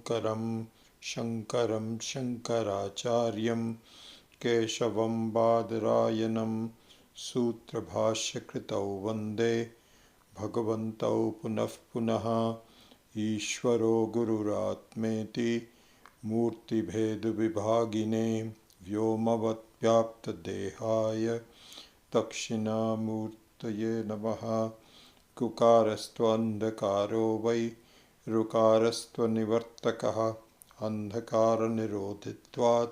Shankaram Shankaracharyam Keshavam Badarayanam Sutra Bhashya Kritau Vande Bhagavantau Punah Punaha Ishvaro Gururatmeti Murti Bhedu Vibhagine Vyomavat Vyapta Dehaya Takshina Murtaye Namaha Kukarastvandakaro Vai Rukarastva Nivartakaha Andhakara Nirodhitvat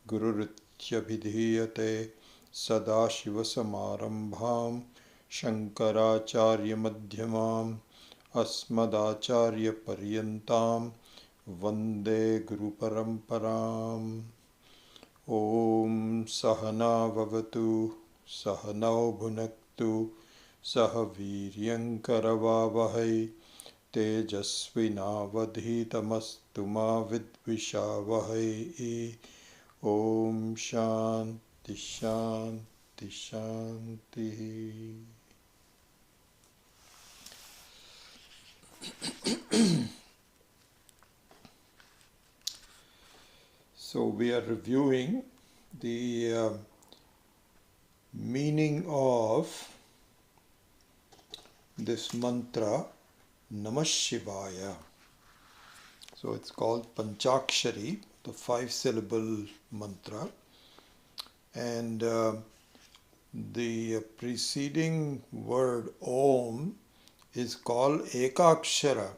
Gururitya Vidhiyate Sadashiva Samarambham Shankaracharya Madhyamam Asmadacharya Paryantam Vande Guru Paramparam. Om Sahana Vavatu Sahanau Bhunaktu Sahaviryankaravavahai Tejasvinavadhitamastu ma vidvishavahai. Om Shanti Shanti Shanti. So we are reviewing the meaning of this mantra Namah Shivaya. So it's called Pancakshari, the 5-syllable mantra, and the preceding word Om is called Ekakshara.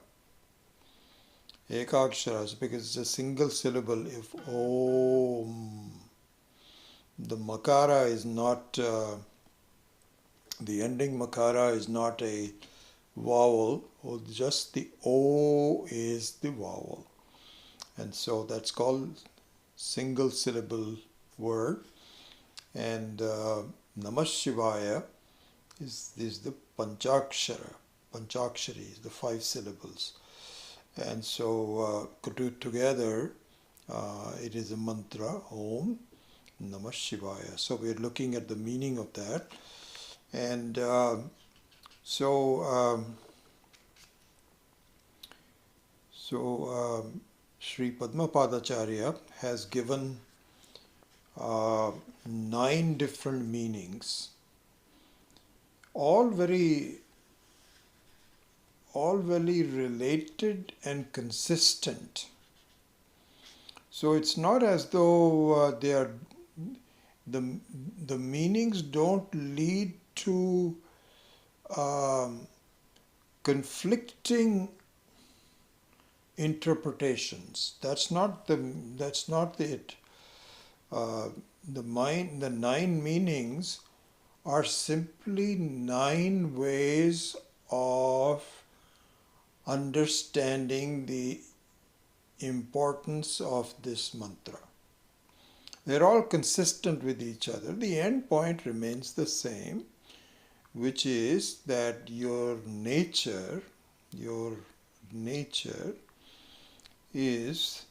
Ekakshara, because it's a single syllable. If Om, the makara is not, the ending makara is not a vowel, or just the O is the vowel. And so that's called single syllable word. And Namah Shivaya is the Pancakshara. Pancakshari is the 5 syllables. And so together it is a mantra, Om Namah Shivaya. So we're looking at the meaning of that. And Sri Padmapadacharya has given 9 different meanings, all very related and consistent. So it's not as though they are the meanings don't lead to conflicting interpretations. That's not it. The 9 meanings are simply 9 ways of understanding the importance of this mantra. They're all consistent with each other. The end point remains the same, which is that your nature is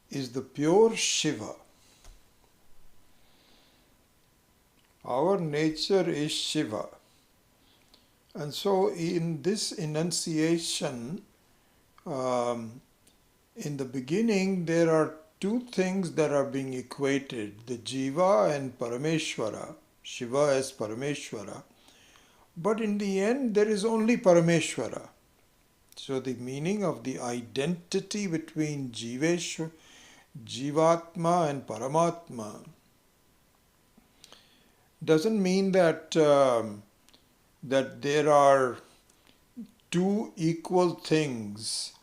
the pure Shiva. Our nature is Shiva. And so in this enunciation, in the beginning there are 2 things that are being equated, the Jiva and Parameshwara, Shiva as Parameshwara. But in the end there is only Parameshwara. So the meaning of the identity between Jivatma and Paramatma doesn't mean that there are 2 equal things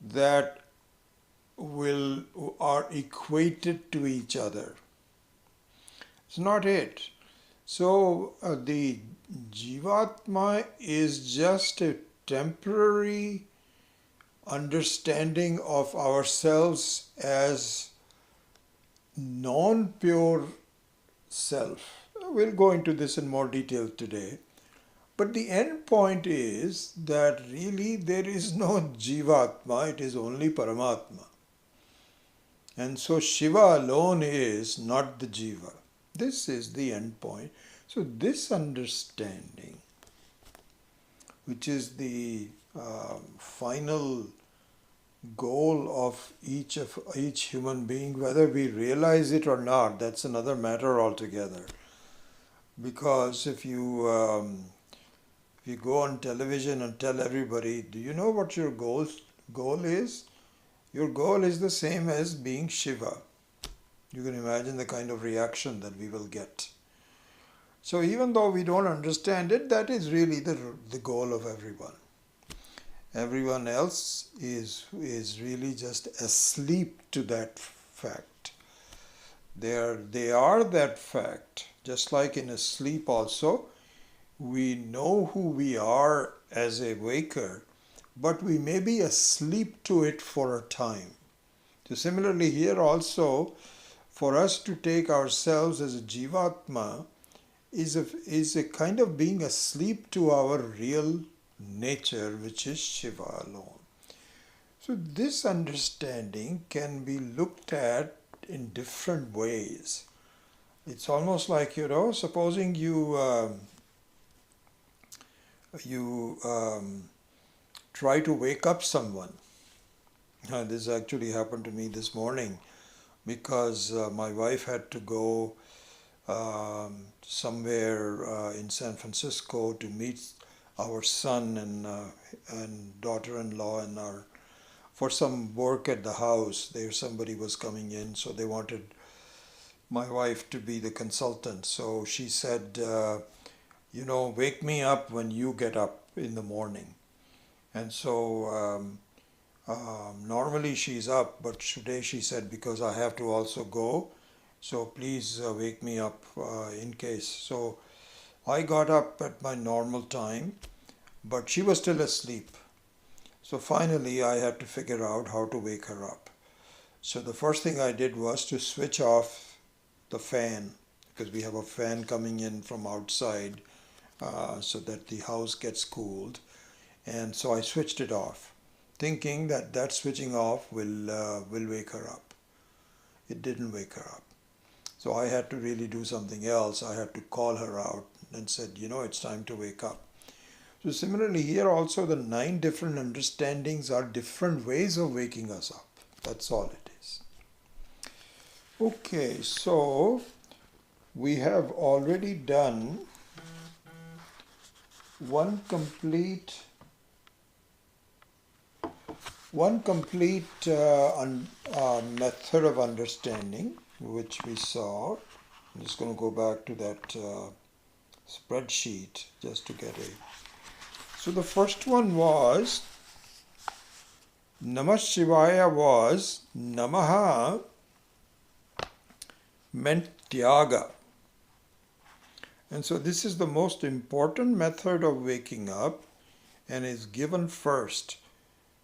that are equated to each other. It's not it. So the Jivatma is just a temporary understanding of ourselves as non-pure self. We'll go into this in more detail today. But the end point is that really there is no Jivatma, it is only Paramatma. And so Shiva alone is not the Jiva. This is the end point. So this understanding, which is the final goal of each human being, whether we realize it or not. That's another matter altogether. Because if you go on television and tell everybody, do you know what your goal is? Your goal is the same as being Shiva. You can imagine the kind of reaction that we will get. So even though we don't understand it, that is really the goal of everyone. Everyone else is really just asleep to that fact. They are that fact. Just like in a sleep also, we know who we are as a waker, but we may be asleep to it for a time. So similarly here also, for us to take ourselves as a Jivatma is a kind of being asleep to our real nature, which is Shiva alone. So this understanding can be looked at in different ways. It's almost like, supposing you try to wake up someone. This actually happened to me this morning because my wife had to go somewhere in San Francisco to meet our son and daughter-in-law and for some work at the house. Somebody was coming in, so they wanted my wife to be the consultant. So she said, wake me up when you get up in the morning. And so normally she's up, but today she said, because I have to also go, so please wake me up in case. So I got up at my normal time, but she was still asleep. So finally I had to figure out how to wake her up. So the first thing I did was to switch off the fan, because we have a fan coming in from outside so that the house gets cooled. And so I switched it off, thinking that switching off will wake her up. It didn't wake her up. So I had to really do something else. I had to call her out and said, it's time to wake up. So similarly here also the 9 different understandings are different ways of waking us up. That's all it is. Okay, so we have already done one complete method of understanding, which we saw. I'm just going to go back to that spreadsheet just to get a... So the first one was, Namah Shivaya was, Namaha meant Thiaga. And so this is the most important method of waking up and is given first.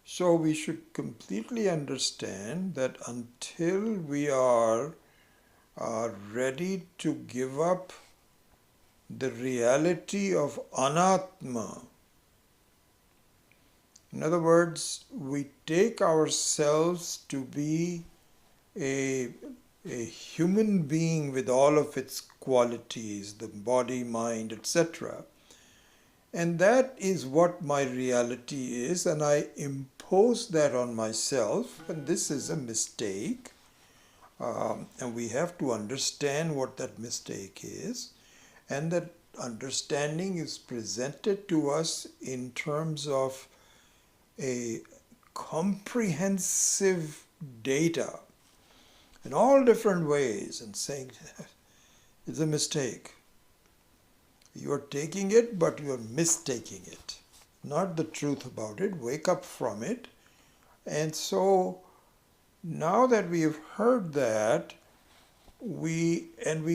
So we should completely understand that until we are ready to give up the reality of Anatma, in other words, we take ourselves to be a human being with all of its qualities, the body, mind, etc. And that is what my reality is, and I impose that on myself, and this is a mistake. And we have to understand what that mistake is, and that understanding is presented to us in terms of a comprehensive data in all different ways, and saying it's a mistake. You are taking it, but you are mistaking it. Not the truth about it. Wake up from it. And so now that we have heard that, we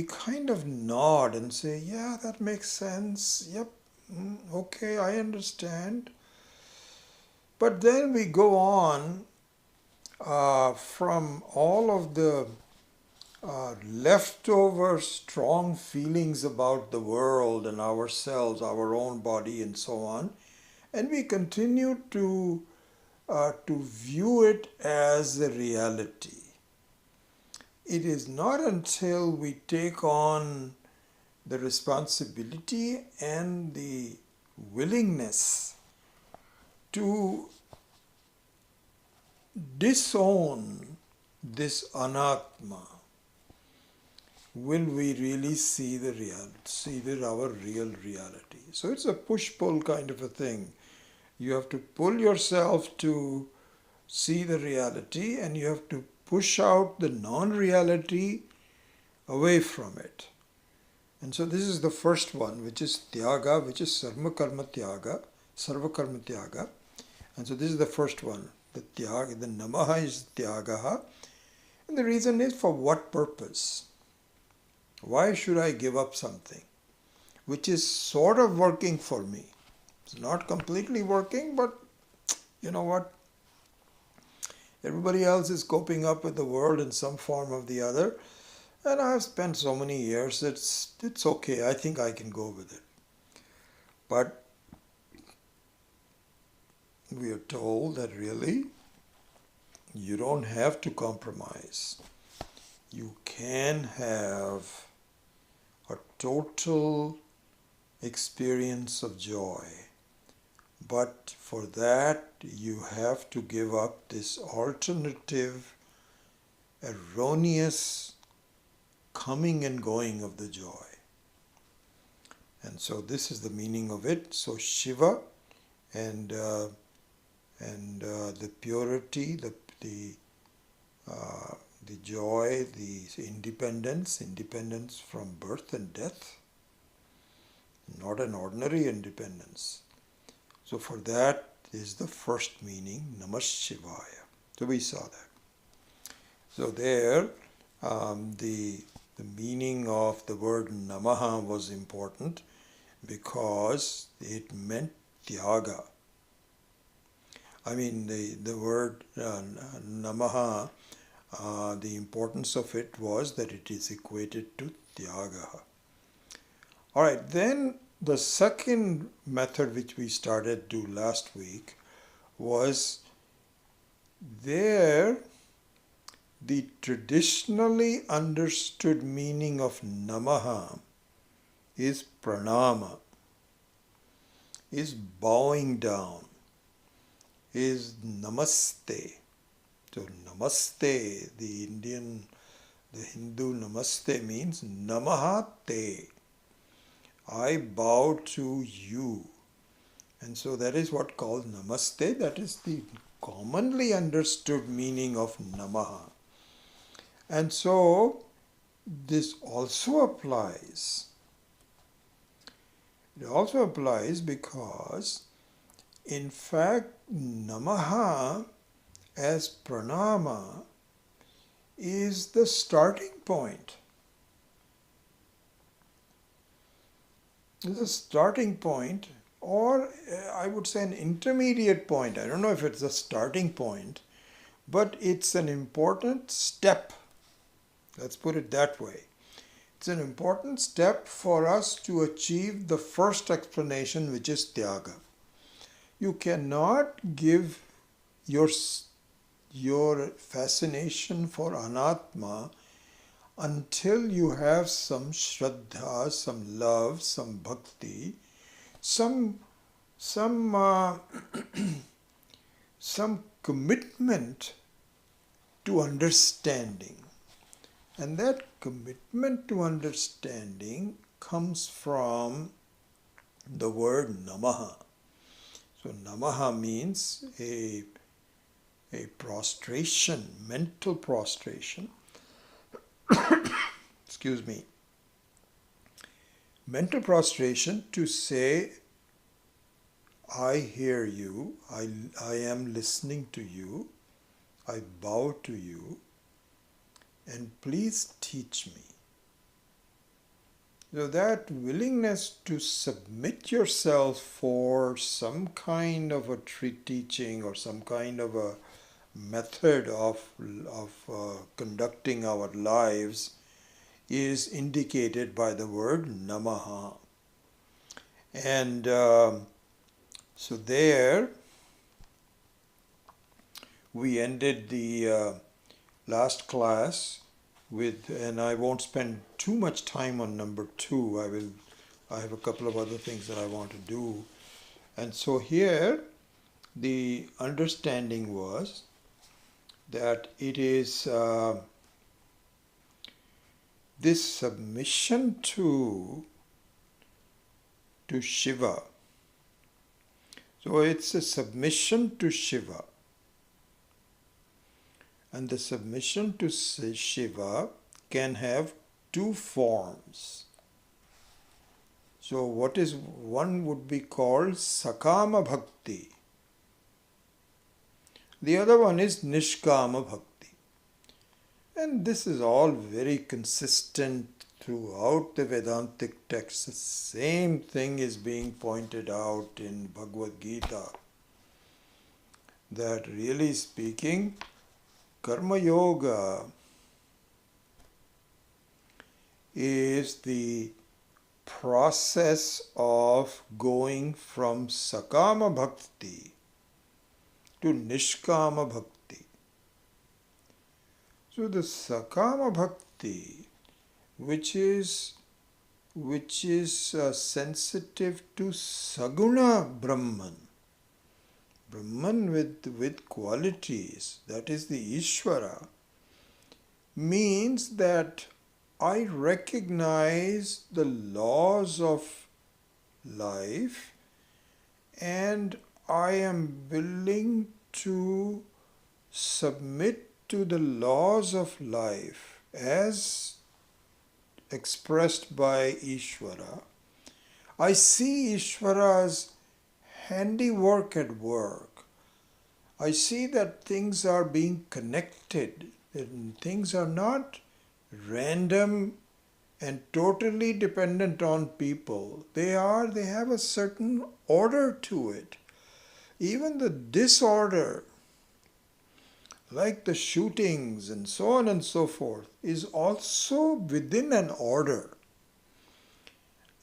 kind of nod and say, yeah, that makes sense. Yep, okay, I understand. But then we go on from all of the leftover strong feelings about the world and ourselves, our own body and so on, and we continue to view it as a reality. It is not until we take on the responsibility and the willingness to disown this anatma, will we really see our real reality? So it's a push-pull kind of a thing. You have to pull yourself to see the reality, and you have to push out the non-reality away from it. And so this is the first one, which is Thiaga, which is Sarva Karma Tyaga. And so this is the first one. The Thiaga, the Namaha is Tyagaha. And the reason is, for what purpose? Why should I give up something which is sort of working for me? It's not completely working, but you know what? Everybody else is coping up with the world in some form or the other. And I've spent so many years, it's okay. I think I can go with it. But we are told that really, you don't have to compromise. You can have a total experience of joy. But for that, you have to give up this alternative, erroneous coming and going of the joy. And so this is the meaning of it. So Shiva and the purity, the joy, the independence from birth and death, not an ordinary independence. So for that is the first meaning, Namah Shivaya. So we saw that. So there, the meaning of the word Namaha was important because it meant Thiaga. I mean, the word Namaha, the importance of it was that it is equated to Thiaga. All right, then the second method which we started to do last week was there. The traditionally understood meaning of Namaha is Pranama, is bowing down, is Namaste. So Namaste, the Hindu Namaste means Namaha Te. I bow to you. And so that is what called Namaste. That is the commonly understood meaning of Namaha. And so this also applies. It also applies because, in fact, Namaha as Pranama is the starting point. It's a starting point, or I would say an intermediate point. I don't know if it's a starting point, but it's an important step. Let's put it that way. It's an important step for us to achieve the first explanation, which is Thiaga. You cannot give your fascination for Anatma until you have some Shraddha, some love, some Bhakti, some commitment to understanding. And that commitment to understanding comes from the word Namaha. So Namaha means a prostration, mental prostration. Excuse me. Mental prostration to say, I hear you, I am listening to you, I bow to you, and please teach me. So that willingness to submit yourself for some kind of a teaching or some kind of a method of conducting our lives is indicated by the word Namaha. And so there we ended the last class with, and I won't spend too much time on number 2. I have a couple of other things that I want to do. And so here the understanding was that it is this submission to Shiva. So it's a submission to Shiva. And the submission to Shiva can have two forms. So one would be called Sakama Bhakti. The other one is Nishkama Bhakti. And this is all very consistent throughout the Vedantic texts. The same thing is being pointed out in Bhagavad Gita. That really speaking, Karma Yoga is the process of going from Sakama Bhakti to Nishkama Bhakti. So the Sakama Bhakti, which is sensitive to Saguna Brahman, Brahman with qualities, that is the Ishvara, means that I recognize the laws of life and I am willing to submit to the laws of life as expressed by Ishvara. I see Ishvara's handiwork at work. I see that things are being connected, that things are not random and totally dependent on people. They have a certain order to it. Even the disorder, like the shootings and so on and so forth, is also within an order.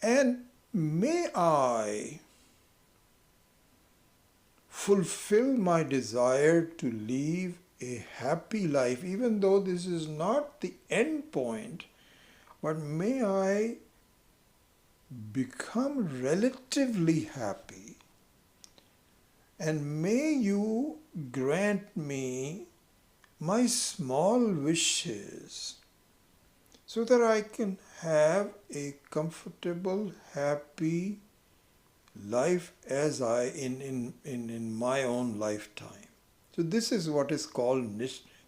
And may I fulfill my desire to live a happy life, even though this is not the end point, but may I become relatively happy, and may you grant me my small wishes so that I can have a comfortable, happy life as in my own lifetime. So this is what is called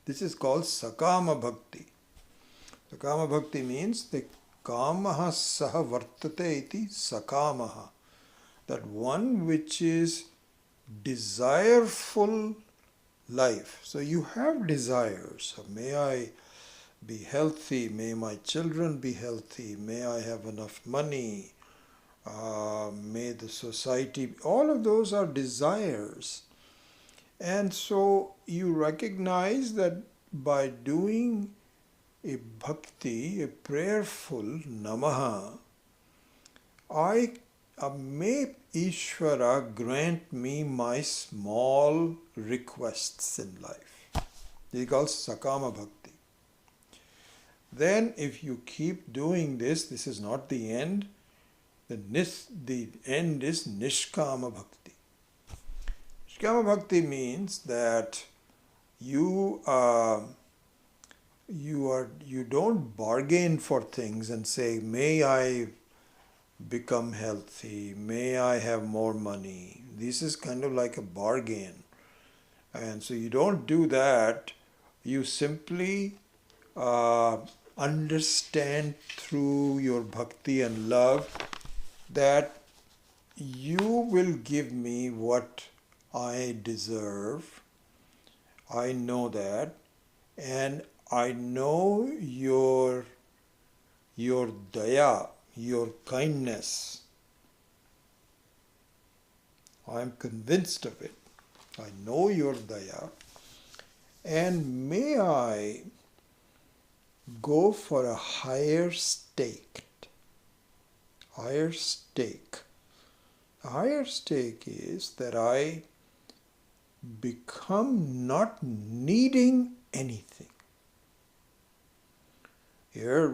Sakama Bhakti. Sakama Bhakti means the Kamaha Saha Vartate iti Sakamaha. That one which is desireful life. So you have desires. So may I be healthy, may my children be healthy, may I have enough money, may the society, all of those are desires. And so you recognize that by doing a bhakti, a prayerful namaha, may Ishvara grant me my small requests in life. This is called Sakama Bhakti. Then if you keep doing this, this is not the end. The end is Nishkama Bhakti. Nishkama Bhakti means that you don't bargain for things and say, may I become healthy, may I have more money. This is kind of like a bargain. And so you don't do that. You simply understand through your bhakti and love that you will give me what I deserve. I know that. And I know your daya, your kindness. I am convinced of it. I know your daya. And may I go for a higher stake. Higher stake. A higher stake is that I become not needing anything. Here,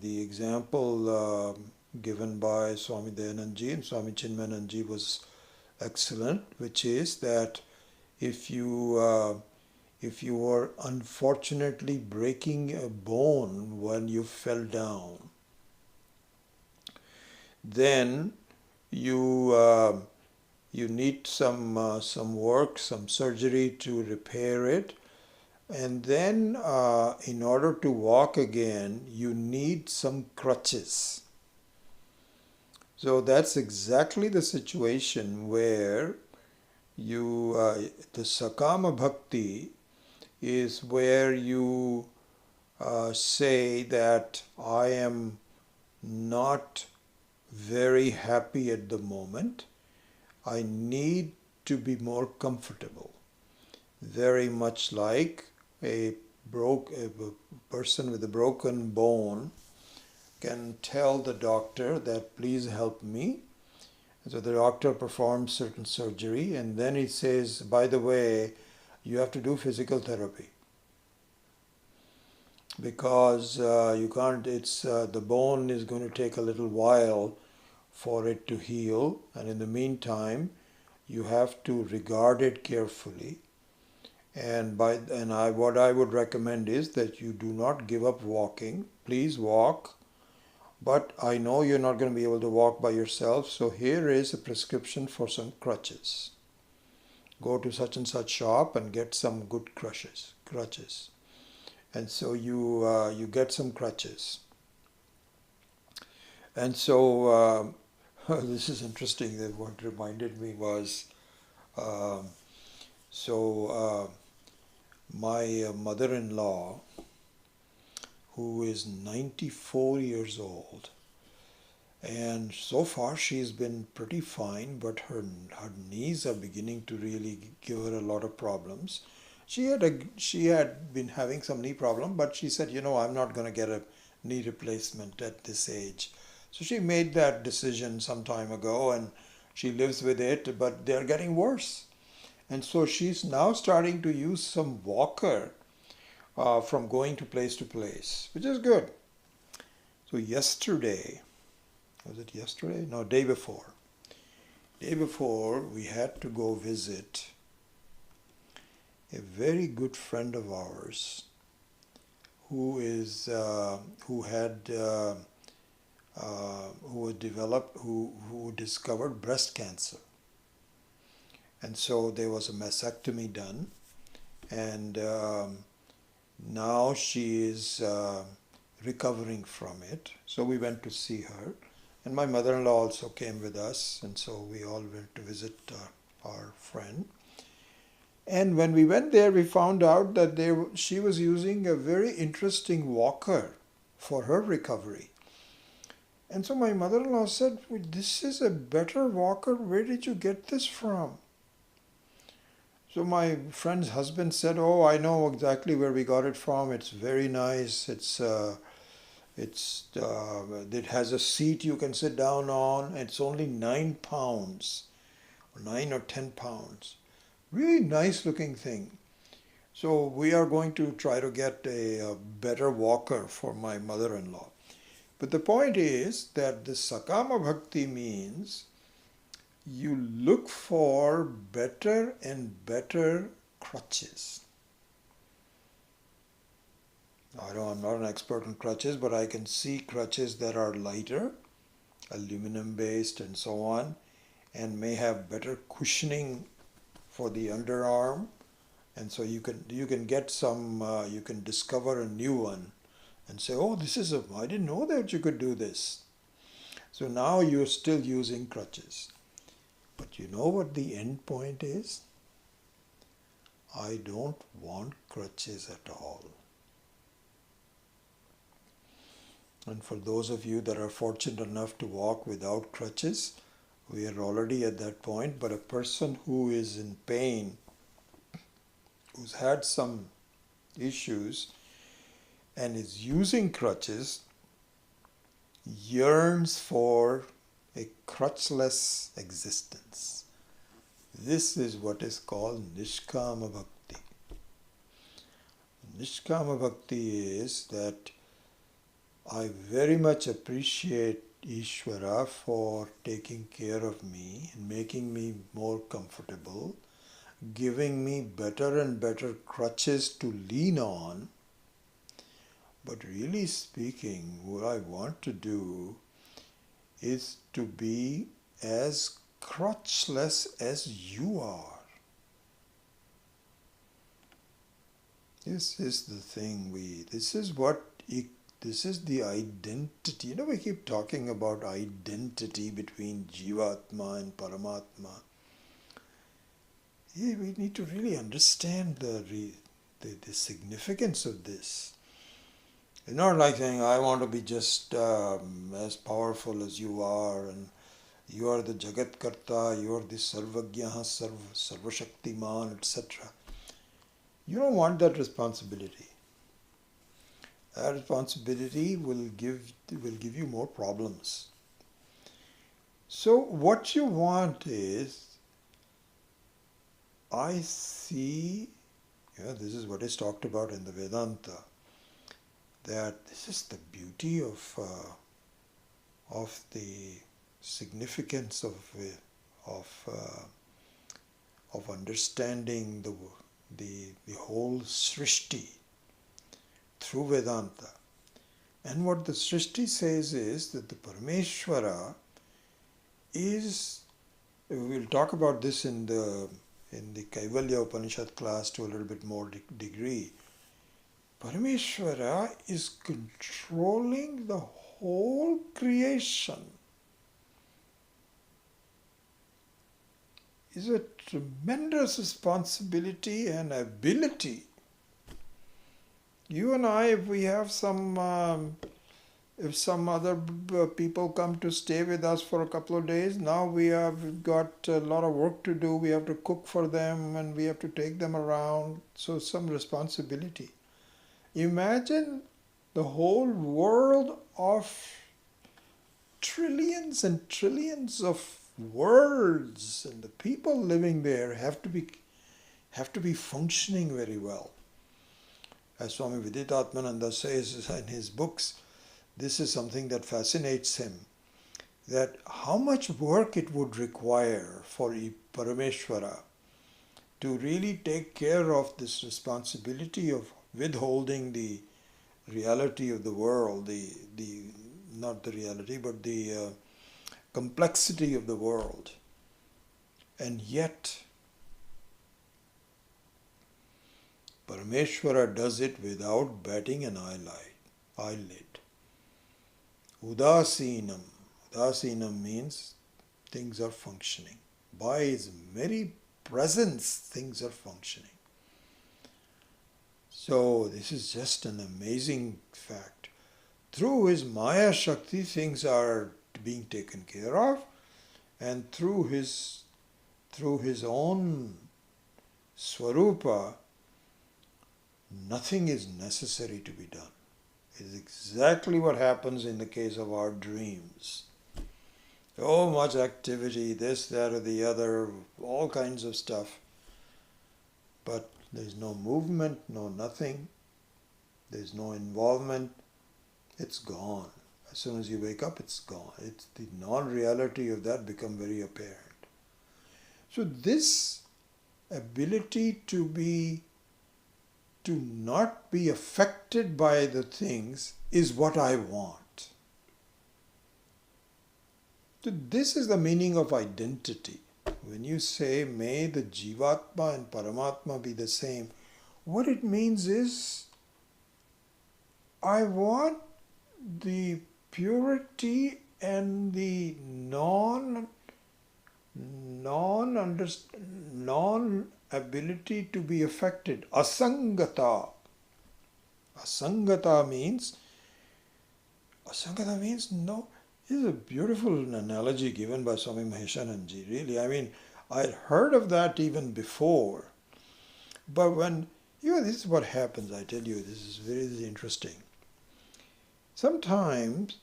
the example given by Swami Dayanandji and Swami Chinmayanandji was excellent, which is that if you if you were unfortunately breaking a bone when you fell down, then you need some work, some surgery to repair it. And then in order to walk again, you need some crutches. So that's exactly the situation where the Sakama Bhakti is where you say that I am not very happy at the moment. I need to be more comfortable. Very much like a person with a broken bone can tell the doctor that please help me. So the doctor performs certain surgery and then he says, by the way, you have to do physical therapy because you can't, the bone is going to take a little while for it to heal, and in the meantime you have to regard it carefully. What I would recommend is that you do not give up walking. Please walk. But I know you're not going to be able to walk by yourself, so here is a prescription for some crutches. Go to such and such shop and get some good crutches. And so you get some crutches. And so this is interesting. That what reminded me was my mother-in-law, who is 94 years old, and so far she's been pretty fine, but her knees are beginning to really give her a lot of problems. She had been having some knee problem, but she said, I'm not going to get a knee replacement at this age. So she made that decision some time ago, and she lives with it, but they're getting worse. And so she's now starting to use some walker from going to place, which is good. So yesterday, was it yesterday? No, day before. Day before, we had to go visit a very good friend of ours who discovered breast cancer. And so there was a mastectomy done, and now she is recovering from it. So we went to see her, and my mother-in-law also came with us, and so we all went to visit our friend. And when we went there, we found out that she was using a very interesting walker for her recovery. And so my mother-in-law said, this is a better walker. Where did you get this from? So my friend's husband said, oh, I know exactly where we got it from. It's very nice. It has a seat you can sit down on. It's only 9 pounds, or 9 or 10 pounds. Really nice looking thing. So we are going to try to get a better walker for my mother-in-law. But the point is that the Sakama Bhakti means you look for better and better crutches. I'm not an expert on crutches, but I can see crutches that are lighter, aluminum based and so on, and may have better cushioning for the underarm. And so you can get some, you can discover a new one and say, oh, I didn't know that you could do this. So now you're still using crutches. But you know what the end point is? I don't want crutches at all. And for those of you that are fortunate enough to walk without crutches, we are already at that point. But a person who is in pain, who's had some issues and is using crutches, yearns for a crutchless existence. This is what is called Nishkama Bhakti. Nishkama Bhakti is that I very much appreciate Ishvara for taking care of me and making me more comfortable, giving me better and better crutches to lean on. But really speaking, what I want to do is to be as crutchless as you are. This is the thing this is the identity. We keep talking about identity between Jivatma and Paramatma. Yeah, we need to really understand the significance of this. It's not like saying, I want to be just as powerful as you are, and you are the Jagat Karta, you are the Sarvagyaha, Sarvashaktiman, etc. You don't want that responsibility. That responsibility will give you more problems. So what you want is, I see, this is what is talked about in the Vedanta, that this is the beauty of the significance of understanding the whole Srishti through Vedanta. And what the Srishti says is that the Parameshvara is, we'll talk about this in the Kaivalya Upanishad class to a little bit more degree. Parameshvara is controlling the whole creation. It's a tremendous responsibility and ability. You and I, if we have if some other people come to stay with us for a couple of days, now we have got a lot of work to do. We have to cook for them and we have to take them around. So some responsibility. Imagine the whole world of trillions and trillions of worlds, and the people living there have to be functioning very well. As Swami Viditatmananda says in his books, this is something that fascinates him, that how much work it would require for Parameshvara to really take care of this responsibility of withholding the reality of the world, not the reality, but the complexity of the world. And yet, Parameshvara does it without batting an eyelid. Udasinam. Udasinam means things are functioning. By his very presence, things are functioning. So this is just an amazing fact. Through his Maya Shakti, things are being taken care of, and through his own Swarupa, nothing is necessary to be done. It is exactly what happens in the case of our dreams. So much activity, this, that, or the other, all kinds of stuff. But there's no movement, no nothing. There's no involvement. It's gone. As soon as you wake up, it's gone. It's the non-reality of that become very apparent. So this ability to not be affected by the things is what I want. So this is the meaning of identity. When you say, may the Jivatma and Paramatma be the same, what it means is, I want the purity and the non-ability to be affected. Asangata. Asangata means no. This is a beautiful analogy given by Swami Maheshananji. Really, I mean, I had heard of that even before. But when, this is what happens, I tell you, this is very interesting. Sometimes,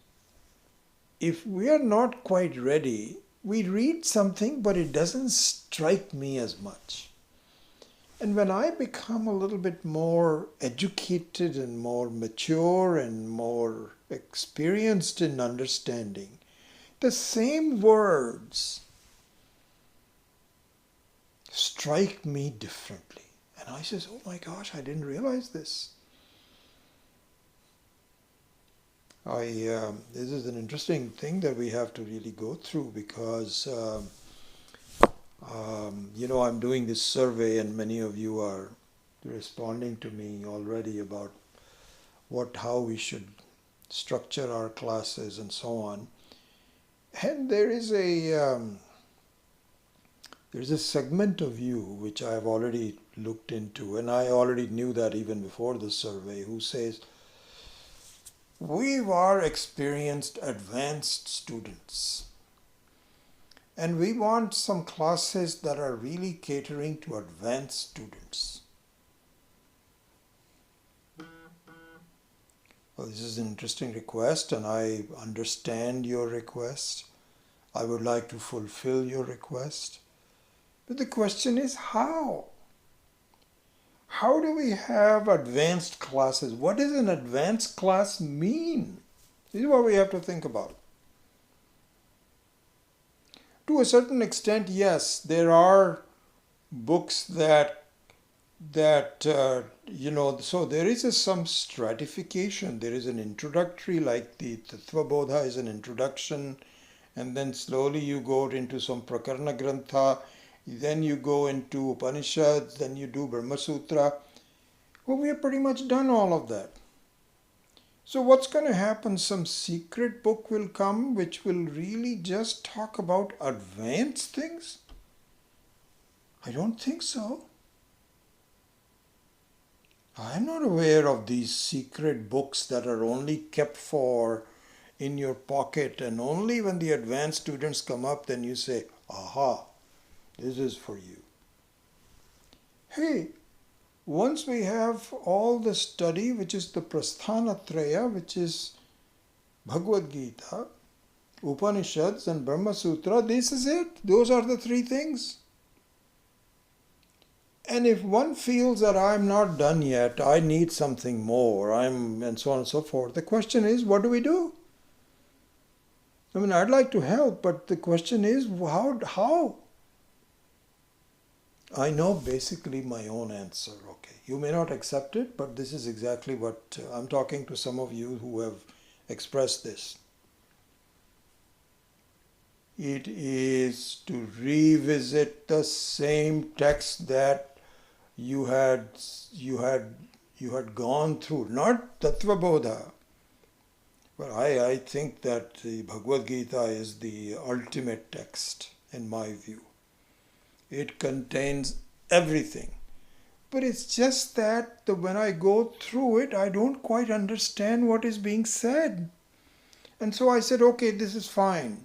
if we are not quite ready, we read something, but it doesn't strike me as much. And when I become a little bit more educated and more mature and more experienced in understanding, the same words strike me differently. And I says, oh my gosh, I didn't realize this. This is an interesting thing that we have to really go through because, I'm doing this survey and many of you are responding to me already about how we should structure our classes and so on. And there is a segment of you which I have already looked into, and I already knew that even before the survey, who says, we are experienced advanced students and we want some classes that are really catering to advanced students. Well, this is an interesting request and I understand your request. I would like to fulfill your request. But the question is how? How do we have advanced classes? What does an advanced class mean? This is what we have to think about. To a certain extent, yes, there are books that so there is some stratification. There is an introductory, like the Tattva Bodha is an introduction, and then slowly you go into some Prakarana Grantha, then you go into Upanishads, then you do Brahma Sutra. Well, we have pretty much done all of that. So what's going to happen? Some secret book will come which will really just talk about advanced things? I don't think so. I'm not aware of these secret books that are only kept in your pocket, and only when the advanced students come up then you say, aha, this is for you. Hey, once we have all the study, which is the Prasthanatraya, which is Bhagavad Gita, Upanishads and Brahma Sutra, this is it. Those are the three things. And if one feels that I'm not done yet, I need something more, and so on and so forth, the question is, what do we do? I mean, I'd like to help, but the question is, how? I know basically my own answer, okay. You may not accept it, but this is exactly what I'm talking to some of you who have expressed this. It is to revisit the same text that you had gone through, not Tattva Bodha. But I think that the Bhagavad Gita is the ultimate text in my view. It contains everything. But it's just that when I go through it, I don't quite understand what is being said. And so I said, okay, this is fine.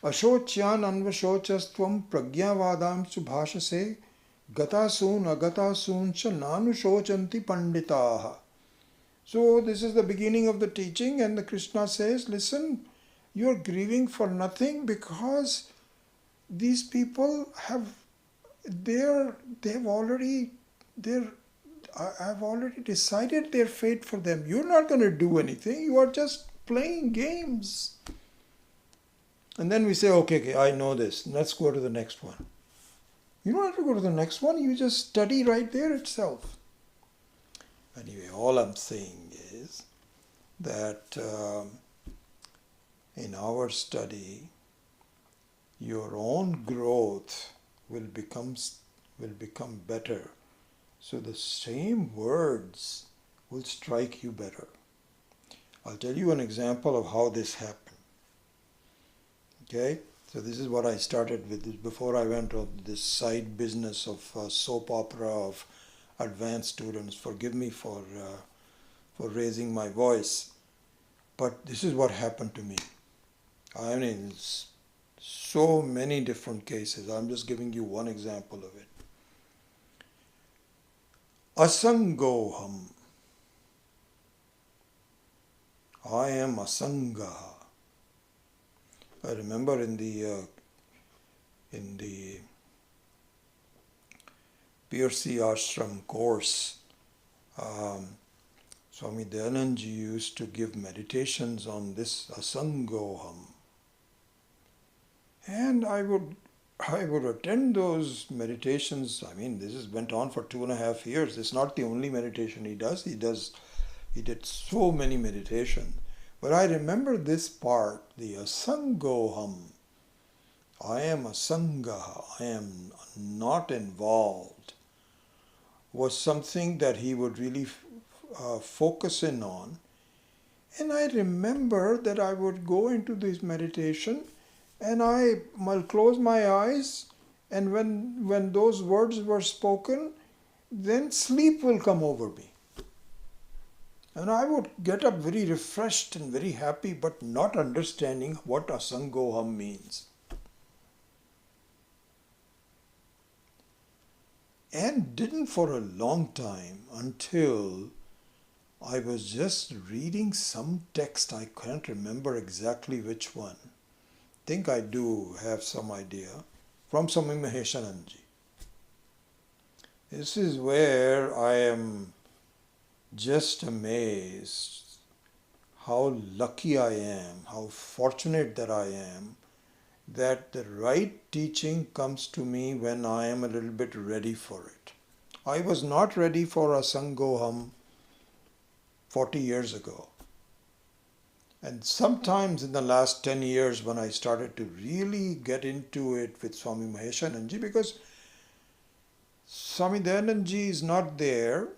Ashocyan anvashochastvam pragyavadam subhashase gatasun agatasun cha nanushocanti panditaha. So this is the beginning of the teaching, and the Krishna says, listen, you're grieving for nothing because these people I've already decided their fate for them. You're not going to do anything. You are just playing games. And then we say, okay, I know this. Let's go to the next one. You don't have to go to the next one. You just study right there itself. Anyway, all I'm saying is that in our study, your own growth will become better. So the same words will strike you better. I'll tell you an example of how this happened. Okay, so this is what I started with before I went on this side business of soap opera of advanced students. Forgive me for raising my voice, but this is what happened to me. I mean, it's so many different cases. I'm just giving you one example of it. Asangoham. I am Asanga. I remember in the Piercy Ashram course, Swami Dayananji used to give meditations on this Asangoham. And I would I would attend those meditations. I mean, this has went on for 2.5 years. It's not the only meditation he does. He did so many meditations. But I remember this part, the Asangoham. I am Asanga. I am not involved. Was something that he would really focus in on. And I remember that I would go into this meditation and I'll close my eyes, and when those words were spoken, then sleep will come over me. And I would get up very refreshed and very happy, but not understanding what Asangoham means. And didn't for a long time, until I was just reading some text. I can't remember exactly which one. Think I do have some idea, from Swami Maheshananji. This is where I am just amazed how lucky I am, how fortunate that I am, that the right teaching comes to me when I am a little bit ready for it. I was not ready for Asangoham 40 years ago. And sometimes in the last 10 years when I started to really get into it with Swami Maheshananji, because Swami Dayananji is not there,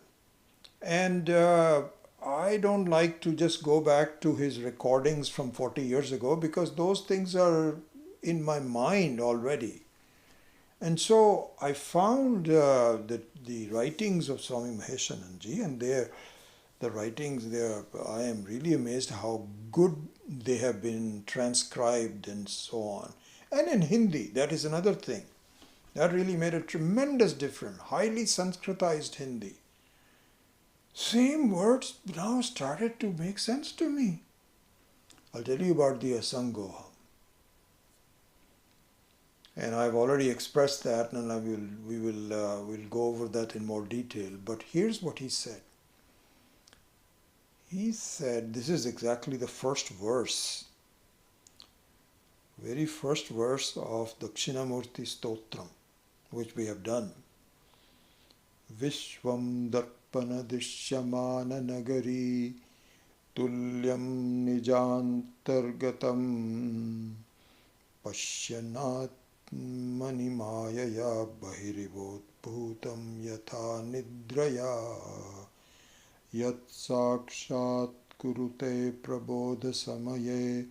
and I don't like to just go back to his recordings from 40 years ago, because those things are in my mind already. And so I found the writings of Swami Maheshananji, and the writings there, I am really amazed how good they have been transcribed and so on. And in Hindi, that is another thing. That really made a tremendous difference. Highly Sanskritized Hindi. Same words now started to make sense to me. I'll tell you about the Asangoham. And I've already expressed that, and we'll go over that in more detail. But here's what he said. He said, this is exactly the first verse, very first verse of Dakshinamurti Stotram, which we have done. Vishwam Darpana Dishyamana Nagari Tulyam Nijantargatam Pashyanat Manimayaya Bahirivot Bhutam Yatha Nidraya Yat Sakshat Kurute Prabodha Samaye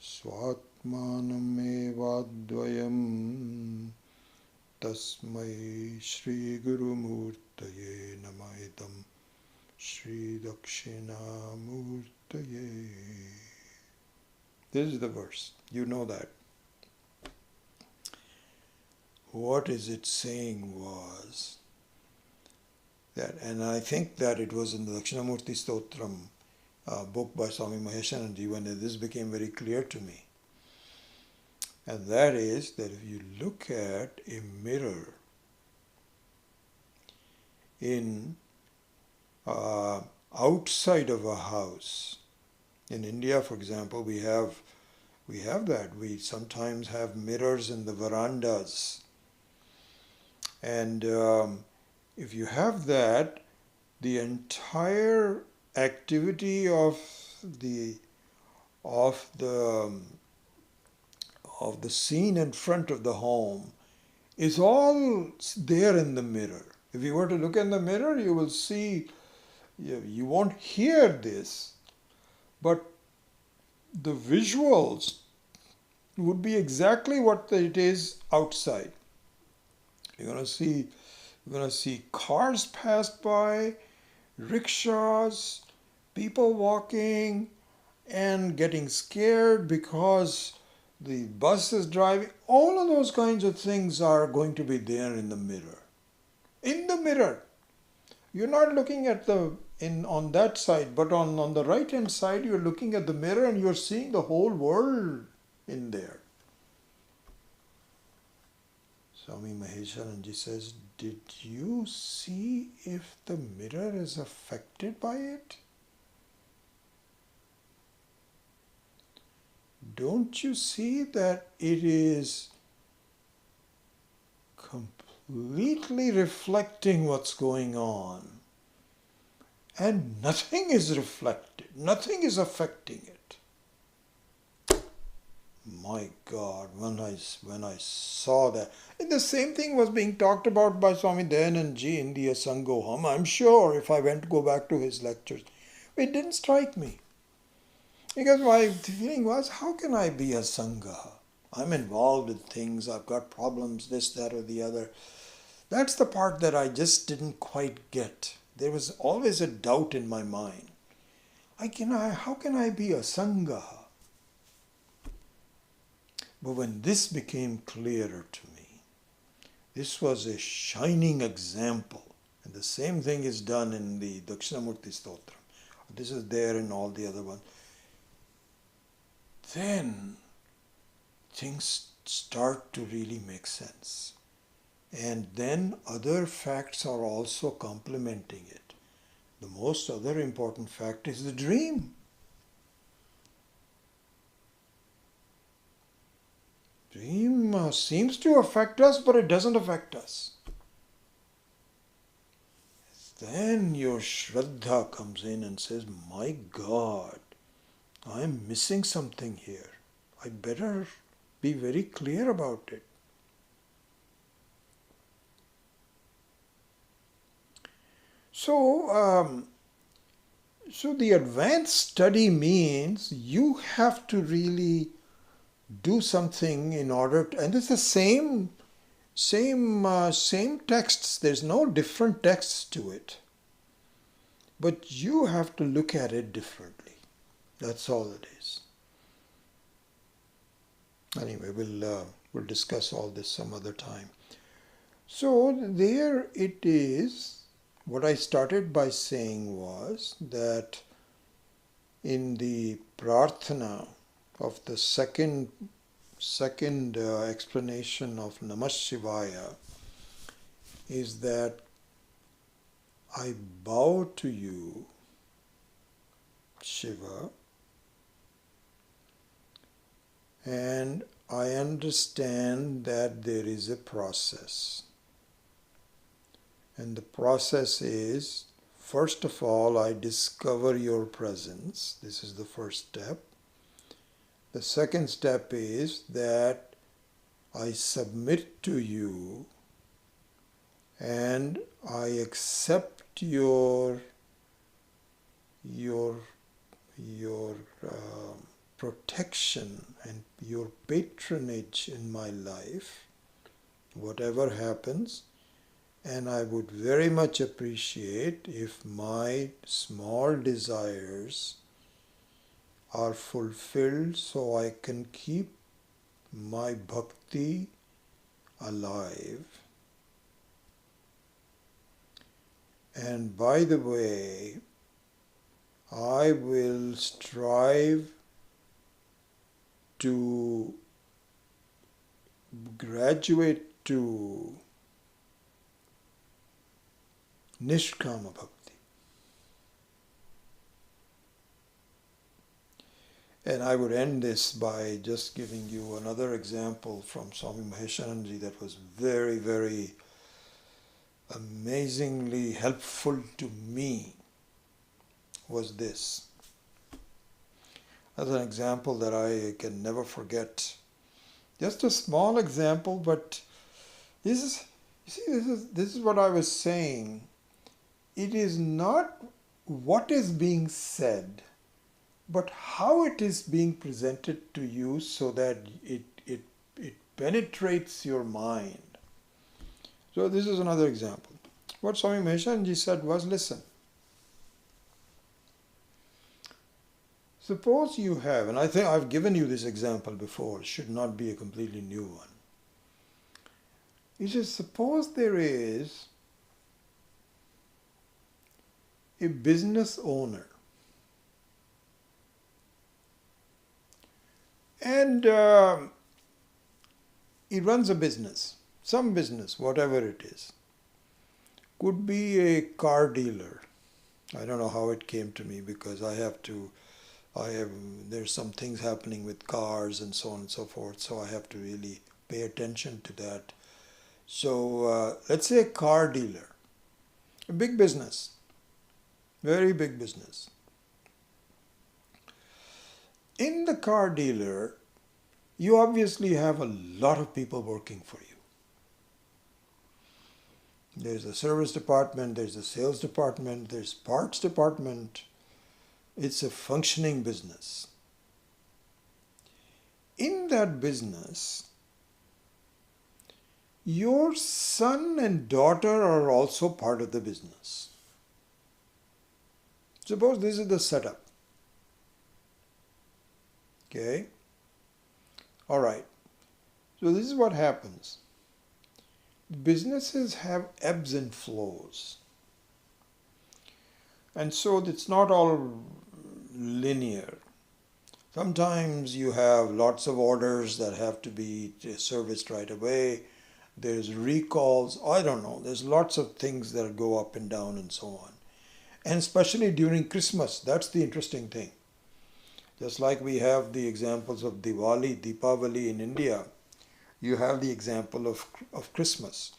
Swatmanam Evadvayam Tasmai Shri Guru Murtaye Namaidam Shri Dakshina Murtaye. This is the verse. You know that. What is it saying was that, and I think that it was in the Dakshinamurti Stotram book by Swami Maheshananji when this became very clear to me. And that is that if you look at a mirror in outside of a house, in India, for example, we have that. We sometimes have mirrors in the verandas. And if you have that, the entire activity of the scene in front of the home is all there in the mirror. If you were to look in the mirror, you will see, you won't hear this, but the visuals would be exactly what it is outside. You're going to see cars pass by, rickshaws, people walking and getting scared because the bus is driving. All of those kinds of things are going to be there in the mirror. In the mirror. You're not looking at on that side, but on the right hand side you're looking at the mirror and you're seeing the whole world in there. Swami Maheshananji says, did you see if the mirror is affected by it? Don't you see that it is completely reflecting what's going on. And nothing is reflected, nothing is affecting it. My God, when I saw that, and the same thing was being talked about by Swami Dayanand Ji in the Asanga. I'm sure if I went to go back to his lectures, it didn't strike me. Because my feeling was, how can I be a Sangha? I'm involved with things, I've got problems, this, that, or the other. That's the part that I just didn't quite get. There was always a doubt in my mind. How can I be a Sangha? But when this became clearer to me, this was a shining example. And the same thing is done in the Dakshinamurti Stotram. This is there in all the other ones. Then things start to really make sense. And then other facts are also complementing it. The most other important fact is the dream. Dream seems to affect us, but it doesn't affect us. Then your Shraddha comes in and says, my God, I am missing something here. I better be very clear about it. So the advanced study means you have to really do something in order to, and it's the same texts. There's no different texts to it, but you have to look at it differently. That's all it is. Anyway, we'll discuss all this some other time. So there it is. What I started by saying was that in the prarthana of the second explanation of Namah Shivaya is that I bow to you, Shiva, and I understand that there is a process. And the process is, first of all, I discover your presence. This is the first step. The second step is that I submit to you and I accept your protection and your patronage in my life, whatever happens. And I would very much appreciate if my small desires are fulfilled so I can keep my bhakti alive. And by the way, I will strive to graduate to Nishkama Bhakti. And I would end this by just giving you another example from Swami Maheshananji that was very, very amazingly helpful to me, was this. That's an example that I can never forget. Just a small example, but this is what I was saying. It is not what is being said, but how it is being presented to you so that it penetrates your mind. So this is another example. What Swami Maheshanji said was, listen, suppose you have, and I think I've given you this example before, it should not be a completely new one. He says, suppose there is a business owner and he runs a business, some business, whatever it is. Could be a car dealer. I don't know how it came to me because there's some things happening with cars and so on and so forth, so I have to really pay attention to that. So let's say a car dealer, a big business, very big business. In the car dealer, you obviously have a lot of people working for you. There's a service department, there's a sales department, there's parts department. It's a functioning business. In that business, your son and daughter are also part of the business. Suppose this is the setup. Okay? All right. So this is what happens. Businesses have ebbs and flows. And so it's not all linear. Sometimes you have lots of orders that have to be serviced right away. There's recalls. I don't know. There's lots of things that go up and down and so on. And especially during Christmas, that's the interesting thing. Just like we have the examples of Deepavali in India, you have the example of Christmas.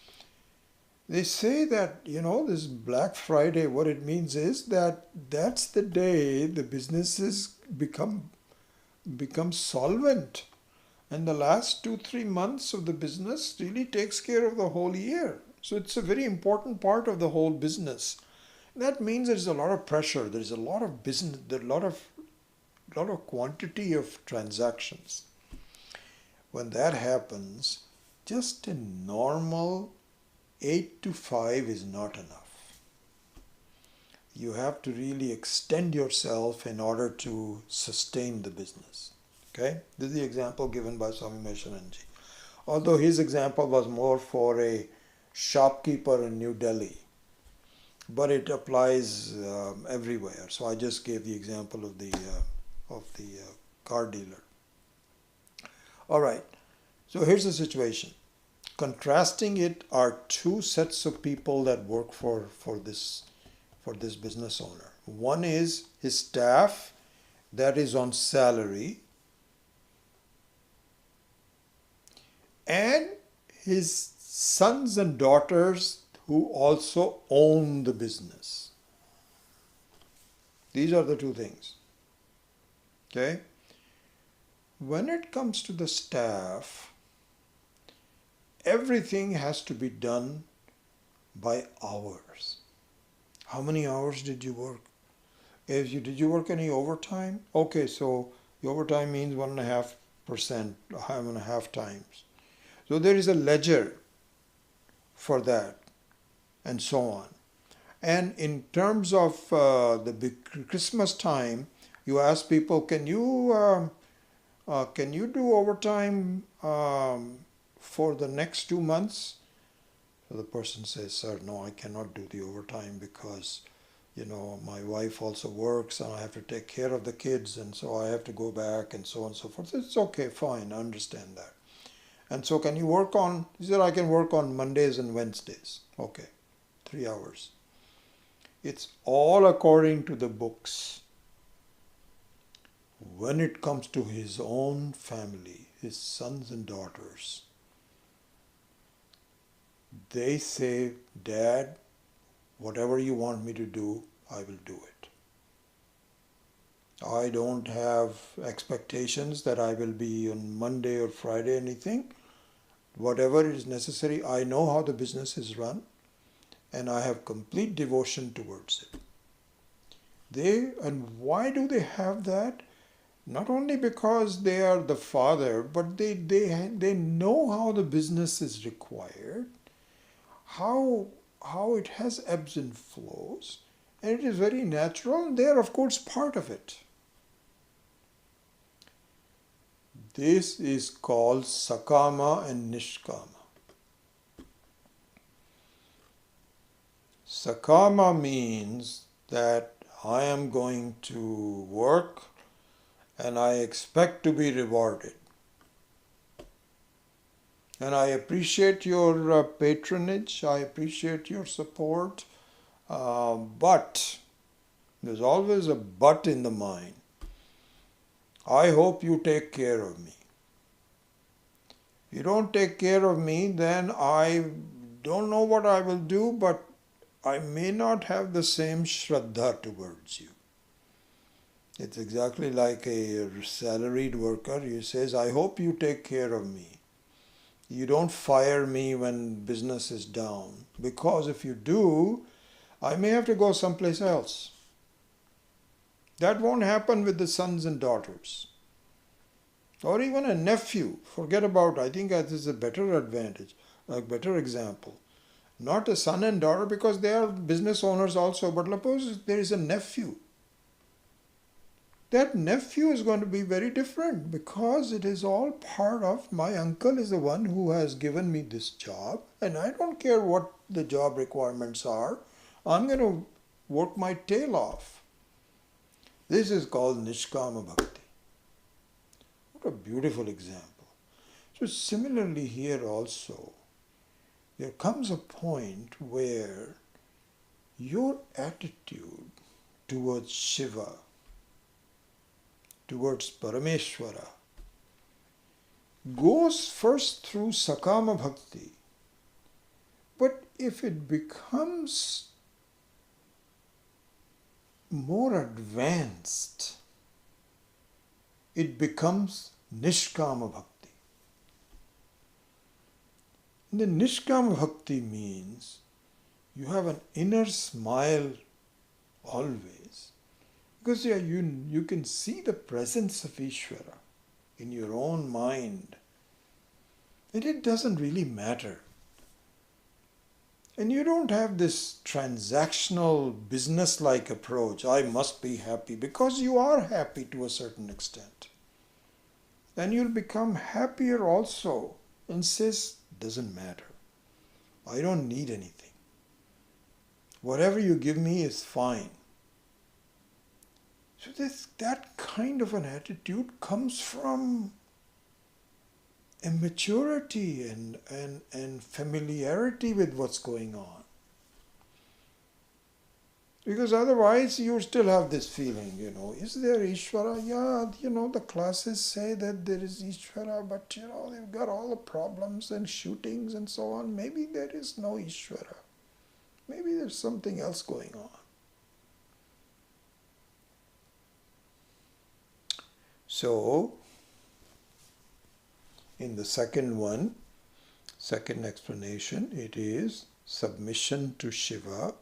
They say that, this Black Friday, what it means is that that's the day the businesses become solvent. And the last 2-3 months of the business really takes care of the whole year. So it's a very important part of the whole business. That means there's a lot of pressure. There's a lot of business, there's a lot of quantity of transactions. When that happens, just a normal 8 to 5 is not enough. You have to really extend yourself in order to sustain the business. Okay? This is the example given by Swami Meshananji. Although his example was more for a shopkeeper in New Delhi. But it applies everywhere. So I just gave the example of the car dealer. All right. So here's the situation. Contrasting it are two sets of people that work for this business owner. One is his staff that is on salary, and his sons and daughters who also own the business. These are the two things. Okay? When it comes to the staff, everything has to be done by hours. How many hours did you work? Did you work any overtime? Okay, so the overtime means 1.5%, 1.5 times. So there is a ledger for that, and so on. And in terms of the big Christmas time, you ask people, can you do overtime for the next 2 months? So the person says, sir, no, I cannot do the overtime because, my wife also works and I have to take care of the kids, and so I have to go back and so on and so forth. It's okay, fine, I understand that. And so can you work on, he said, I can work on Mondays and Wednesdays. Okay, 3 hours. It's all according to the books. When it comes to his own family, his sons and daughters, they say, Dad, whatever you want me to do, I will do it. I don't have expectations that I will be on Monday or Friday, anything. Whatever is necessary, I know how the business is run, and I have complete devotion towards it. And why do they have that? Not only because they are the father, but they know how the business is required, how it has ebbs and flows, and it is very natural, and they are of course part of it. This is called Sakama and Nishkama. Sakama means that I am going to work and I expect to be rewarded. And I appreciate your patronage, I appreciate your support, but there's always a but in the mind. I hope you take care of me. You don't take care of me, then I don't know what I will do, but I may not have the same Shraddha towards you. It's exactly like a salaried worker. He says, I hope you take care of me. You don't fire me when business is down, because if you do, I may have to go someplace else. That won't happen with the sons and daughters. Or even a nephew. Forget about, I think that is a better advantage, a better example. Not a son and daughter, because they are business owners also, but suppose there is a nephew. That nephew is going to be very different, because it is all part of my uncle is the one who has given me this job, and I don't care what the job requirements are. I'm going to work my tail off. This is called Nishkama Bhakti. What a beautiful example. So similarly here also, there comes a point where your attitude towards Shiva, towards Parameshwara, goes first through Sakama Bhakti. But if it becomes more advanced, it becomes Nishkama Bhakti. And the Nishkama Bhakti means you have an inner smile always. Because you can see the presence of Ishvara in your own mind. And it doesn't really matter. And you don't have this transactional, business-like approach. I must be happy, because you are happy to a certain extent. Then you'll become happier also and says, doesn't matter. I don't need anything. Whatever you give me is fine. So that kind of an attitude comes from a maturity and familiarity with what's going on. Because otherwise you still have this feeling, is there Ishvara? Yeah, the classes say that there is Ishvara, but they've got all the problems and shootings and so on. Maybe there is no Ishvara. Maybe there's something else going on. So, in the second explanation, it is submission to Shiva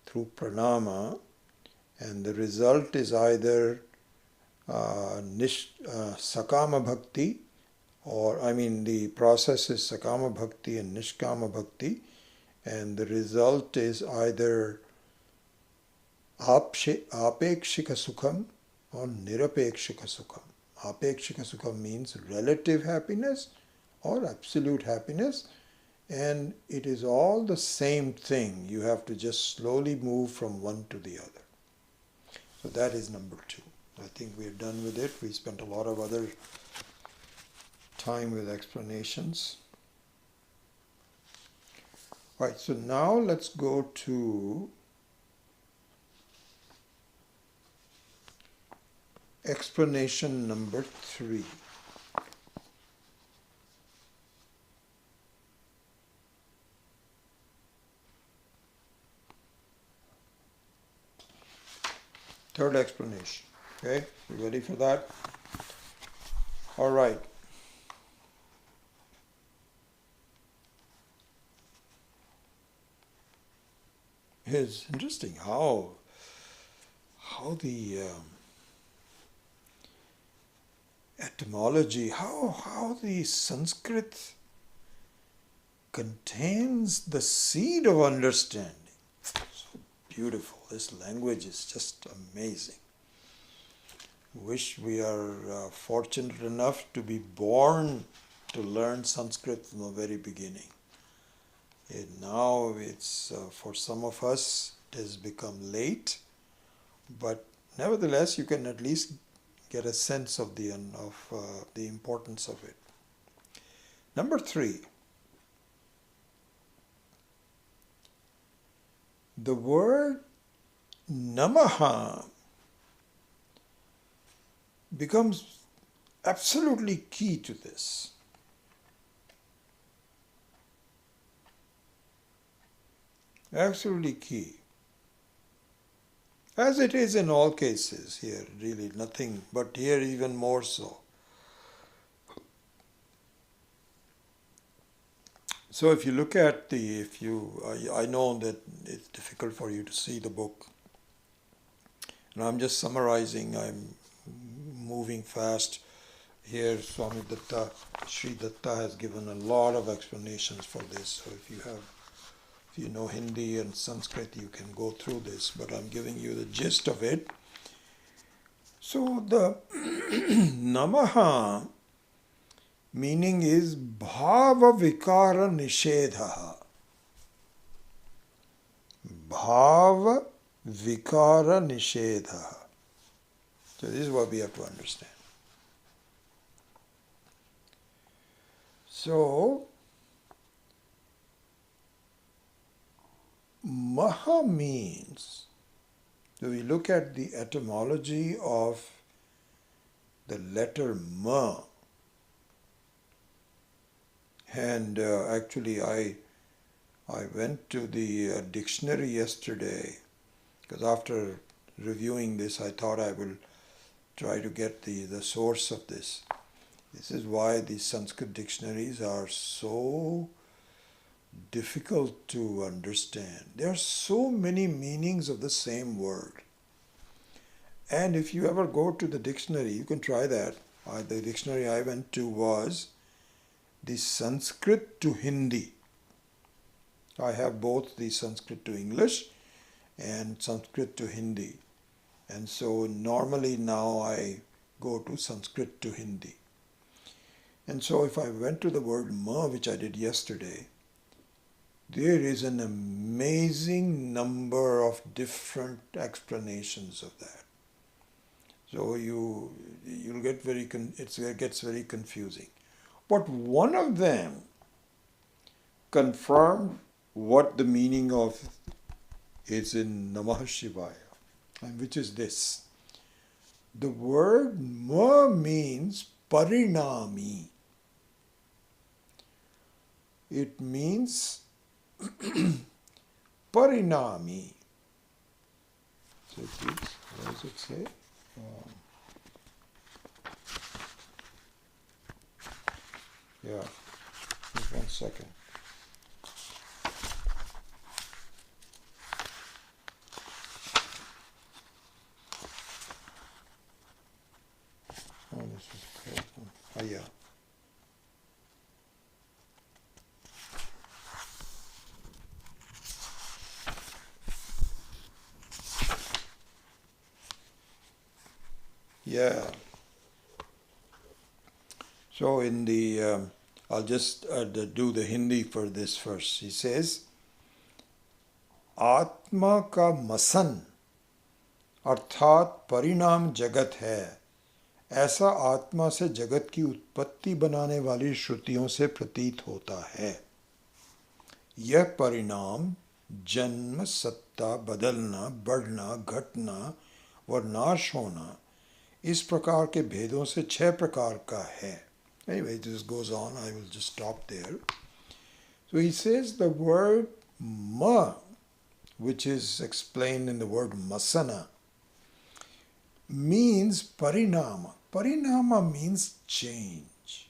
through Pranama, and the result is either Sakama Bhakti, the process is Sakama Bhakti and Nishkama Bhakti, and the result is either Apekshika Sukham or Nirapekshika Sukham. Apekshika Sukham means relative happiness or absolute happiness, and it is all the same thing. You have to just slowly move from one to the other. So that is number 2. I think we are done with it. We spent a lot of other time with explanations. Right, so now let's go to explanation number 3. Third explanation. Okay, you ready for that? All right. It's interesting how the etymology, how the Sanskrit contains the seed of understanding. So beautiful. This language is just amazing. Wish we are fortunate enough to be born to learn Sanskrit from the very beginning. Now it's for some of us it has become late, but nevertheless you can at least get a sense of the importance of it. Number 3, the word Namaha becomes absolutely key to this. Absolutely key. As it is in all cases here, really nothing, but here even more so. So if you look at I know that it's difficult for you to see the book, and I'm just summarizing, I'm moving fast here. Swami Datta, Sri Datta has given a lot of explanations for this, so if you know Hindi and Sanskrit, you can go through this, but I'm giving you the gist of it. So the Namaha meaning is Bhava Vikara Nishedha. Bhava Vikara Nishedha. So this is what we have to understand. So Maha means, so we look at the etymology of the letter Ma. And actually I went to the dictionary yesterday, because after reviewing this I thought I will try to get the source of this. This is why these Sanskrit dictionaries are so difficult to understand. There are so many meanings of the same word. And if you ever go to the dictionary, you can try that. The dictionary I went to was the Sanskrit to Hindi. I have both the Sanskrit to English and Sanskrit to Hindi. And so normally now I go to Sanskrit to Hindi. And so if I went to the word Ma, which I did yesterday, there is an amazing number of different explanations of that. So you'll get it gets very confusing. But one of them confirmed what the meaning of is in Namah Shivaya, and which is this. The word Ma means Parinami. It means Parinami. So what does it say? Just 1 second. Oh, this is Ayah. Yeah. So in the, I'll just do the Hindi for this first. He says, आत्मा का मसन अर्थात परिणाम जगत है, ऐसा आत्मा से जगत की उत्पत्ति बनाने वाली श्रुतियों से प्रतीत होता है। यह परिणाम जन्म, सत्ता, बदलना, बढ़ना, घटना व नाश होना इस प्रकार के भेदों से 6 प्रकार का है। Anyway, this goes on. I will just stop there. So he says the word ma, which is explained in the word masana, means parinama. Parinama means change.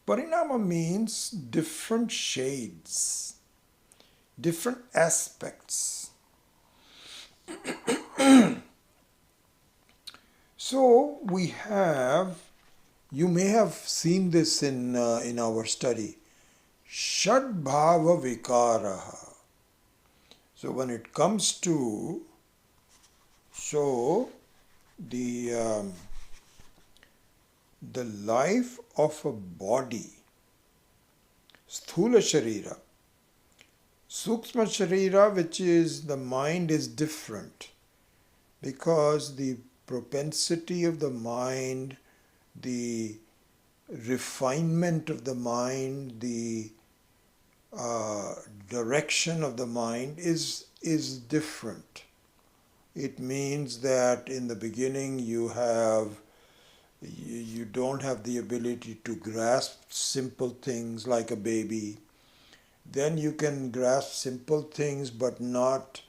Parinama means different shades, different aspects. So we have, you may have seen this in our study, Shadbhava Vikaraha. So when it comes to, so the life of a body, Sthula Sharira, Sukshma Sharira, which is the mind, is different because the propensity of the mind, the refinement of the mind, the direction of the mind is different. It means that in the beginning you don't have the ability to grasp simple things like a baby. then you can grasp simple things but not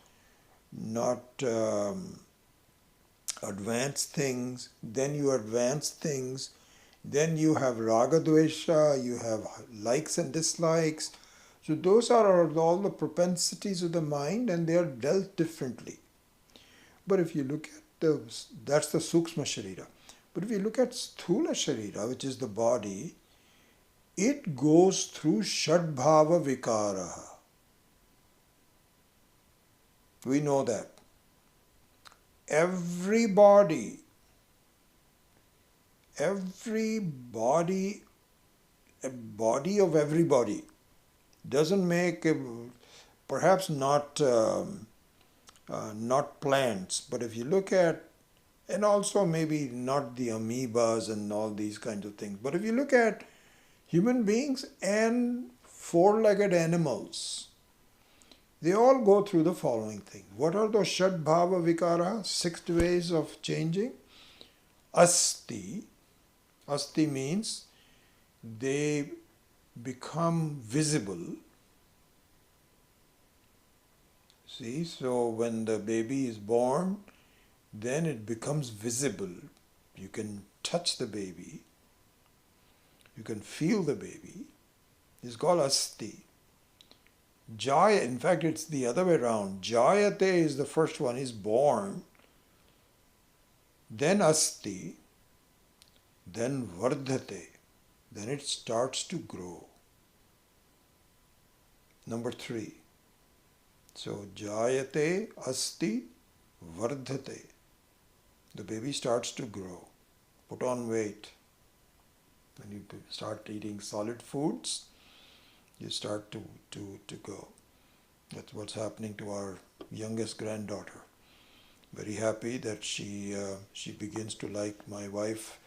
advanced things. Then you advance things. Then you have raga dvesha, you have likes and dislikes. So those are all the propensities of the mind, and they are dealt differently. But if you look at that's the Sukshma Sharira. But if you look at Sthula Sharira, which is the body, it goes through Shadbhava Vikaraha. We know that. Every body, a body of everybody, doesn't make, perhaps not plants, but if you look at, and also maybe not the amoebas and all these kinds of things, but if you look at human beings and four-legged animals, they all go through the following thing. What are those Shadbhava Vikara, 6 ways of changing? Asti. Asti means they become visible. See, so when the baby is born, then it becomes visible. You can touch the baby. You can feel the baby. It's called Asti. Jaya, in fact, it's the other way around. Jayate is the first one, is born. Then Asti. Then Vardhate. Then it starts to grow. Number 3. So Jayate, Asti, Vardhate. The baby starts to grow, put on weight. When you start eating solid foods, you start to go. That's what's happening to our youngest granddaughter. Very happy that she begins to like. My wife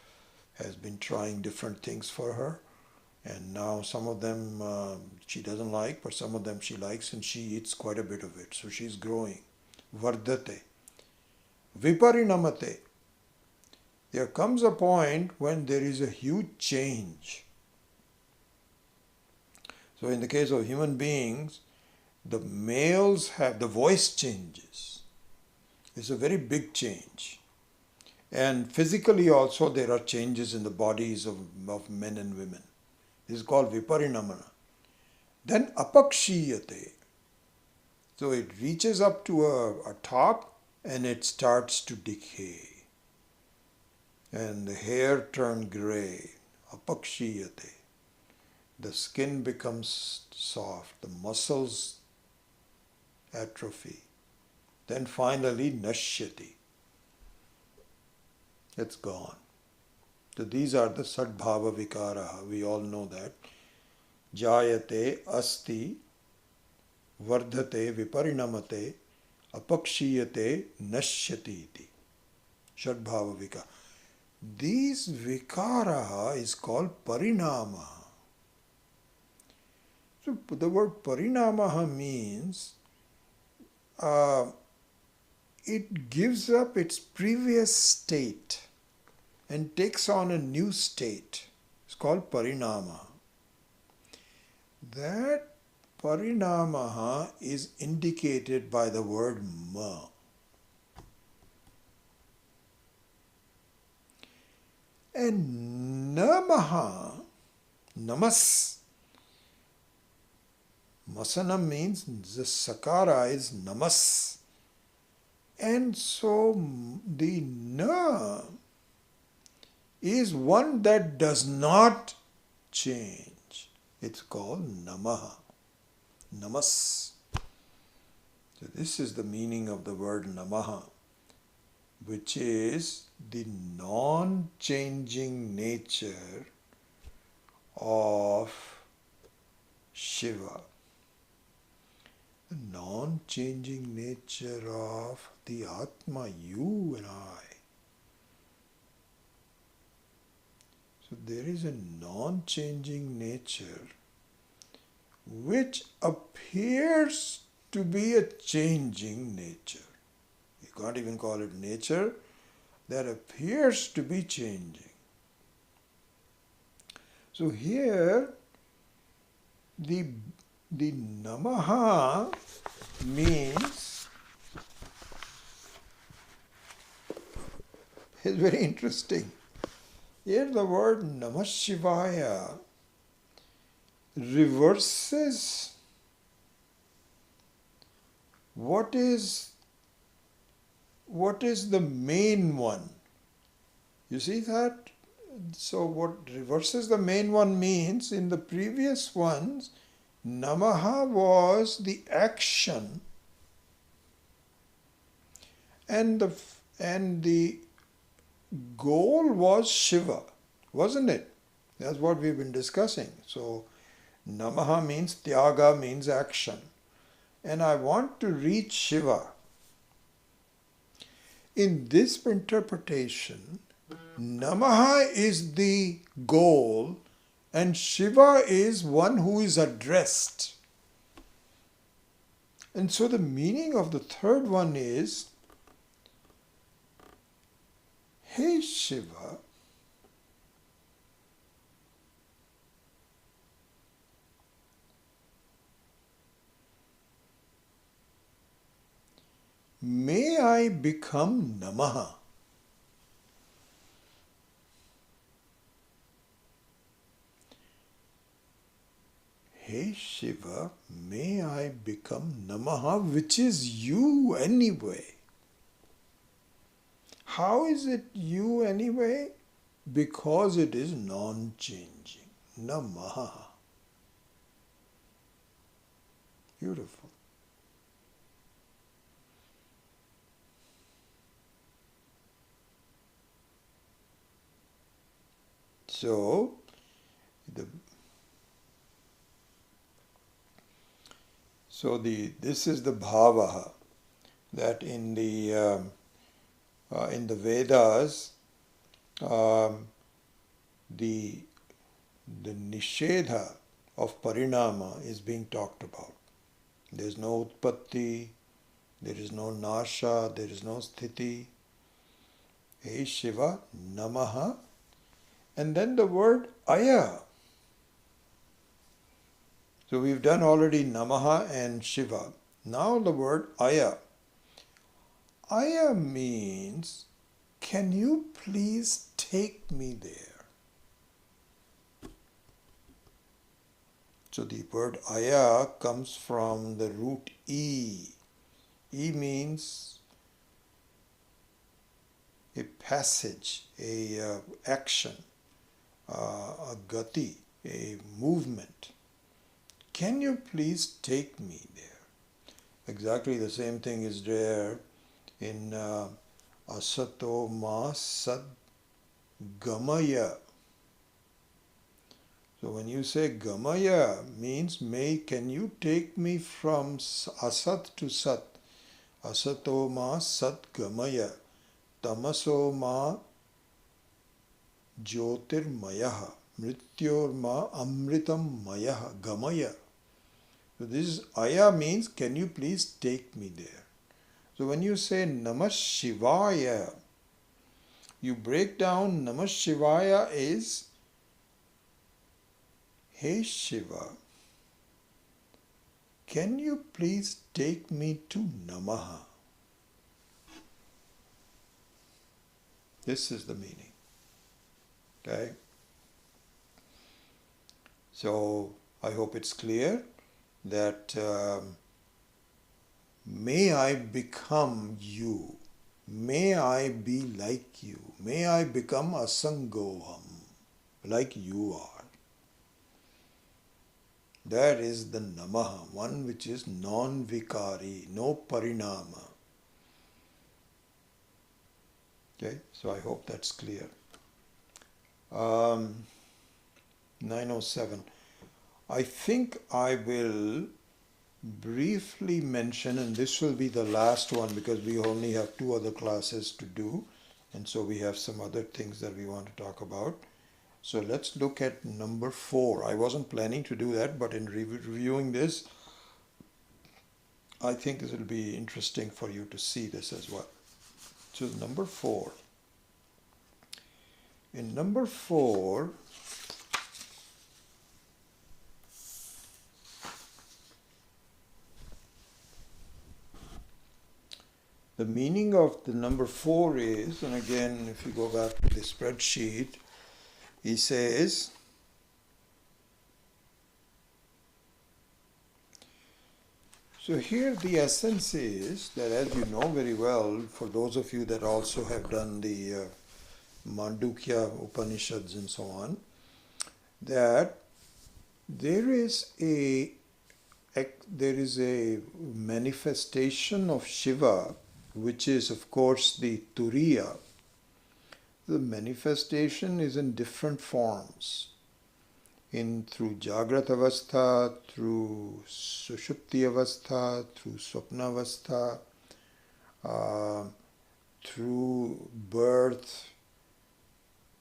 has been trying different things for her, and now some of them she doesn't like, but some of them she likes, and she eats quite a bit of it. So she's growing. Vardhate. Viparinamate. There comes a point when there is a huge change. So in the case of human beings, the males have, the voice changes. It's a very big change. And physically also there are changes in the bodies of men and women. This is called viparinamana. Then apakshiyate. So it reaches up to a top and it starts to decay. And the hair turns grey. Apakshiyate. The skin becomes soft. The muscles atrophy. Then finally nashyati. It's gone. So these are the Sadbhava Vikaraha. We all know that. Jayate, Asti, Vardhate, Viparinamate, Apakshiyate, Nashyati iti. Sadbhava Vikara. These Vikaraha is called Parinama. So the word Parinama means it gives up its previous state and takes on a new state. It's called Parinama. That Parinama is indicated by the word Ma. And Namaha, Namas, Masana means the Sakara is Namas. And so the Na is one that does not change. It's called Namaha. Namas. So this is the meaning of the word Namaha, which is the non-changing nature of Shiva. The non-changing nature of the Atma, you and I. So there is a non-changing nature which appears to be a changing nature. You can't even call it nature, that appears to be changing. So here, the the Namaha means, is very interesting. Here the word Namah Shivaya reverses what is the main one. You see that? So what reverses the main one means, in the previous ones, Namaha was the action and the goal was Shiva, wasn't it? That's what we've been discussing. So Namaha means Thiaga, means action. And I want to reach Shiva. In this interpretation, Namaha is the goal and Shiva is one who is addressed. And so the meaning of the third one is, Hey Shiva, may I become Namaha. Hey Shiva, may I become Namaha, which is you anyway. How is it you anyway? Because it is non-changing. Namaha. Beautiful. So, this is the bhavaha, that in the Vedas, the nishedha of Parinama is being talked about. There is no utpatti, there is no nasha, there is no sthiti. Hey Shiva, Namaha. And then the word Ayah. So we've done already Namaha and Shiva. Now the word Ayah. Ayah means, can you please take me there? So the word Ayah comes from the root E. E means a passage, a action, a gati, a movement. Can you please take me there? Exactly the same thing is there in Asato Ma Sad Gamaya. So when you say Gamaya, means can you take me from Asat to Sat? Asato Ma Sat Gamaya. Tamaso Ma Jyotirmayaha. Mrityor Ma Amritam Mayaha. Gamaya. So this is Ayah means, can you please take me there? So when you say Namah Shivaya, you break down Namah Shivaya is, Hey Shiva, can you please take me to Namaha? This is the meaning. Okay? So I hope it's clear that may I become you, may I be like you, may I become asangoham, like you are. That is the Namaha, one which is non-vikari, no Parinama. Okay, so I hope that's clear. 907. I think I will briefly mention, and this will be the last one because we only have 2 other classes to do, and so we have some other things that we want to talk about. So let's look at number 4. I wasn't planning to do that, but in reviewing this, I think this will be interesting for you to see this as well. So number 4. In number 4, The meaning of the number 4 is, and again, if you go back to the spreadsheet, he says, so here the essence is that, as you know very well, for those of you that also have done the Mandukya Upanishads and so on, that there is a manifestation of Shiva, which is of course the Turiya. The manifestation is in different forms, through Jagrat Avastha, through Sushupti Avastha, through Swapna Avastha, through birth,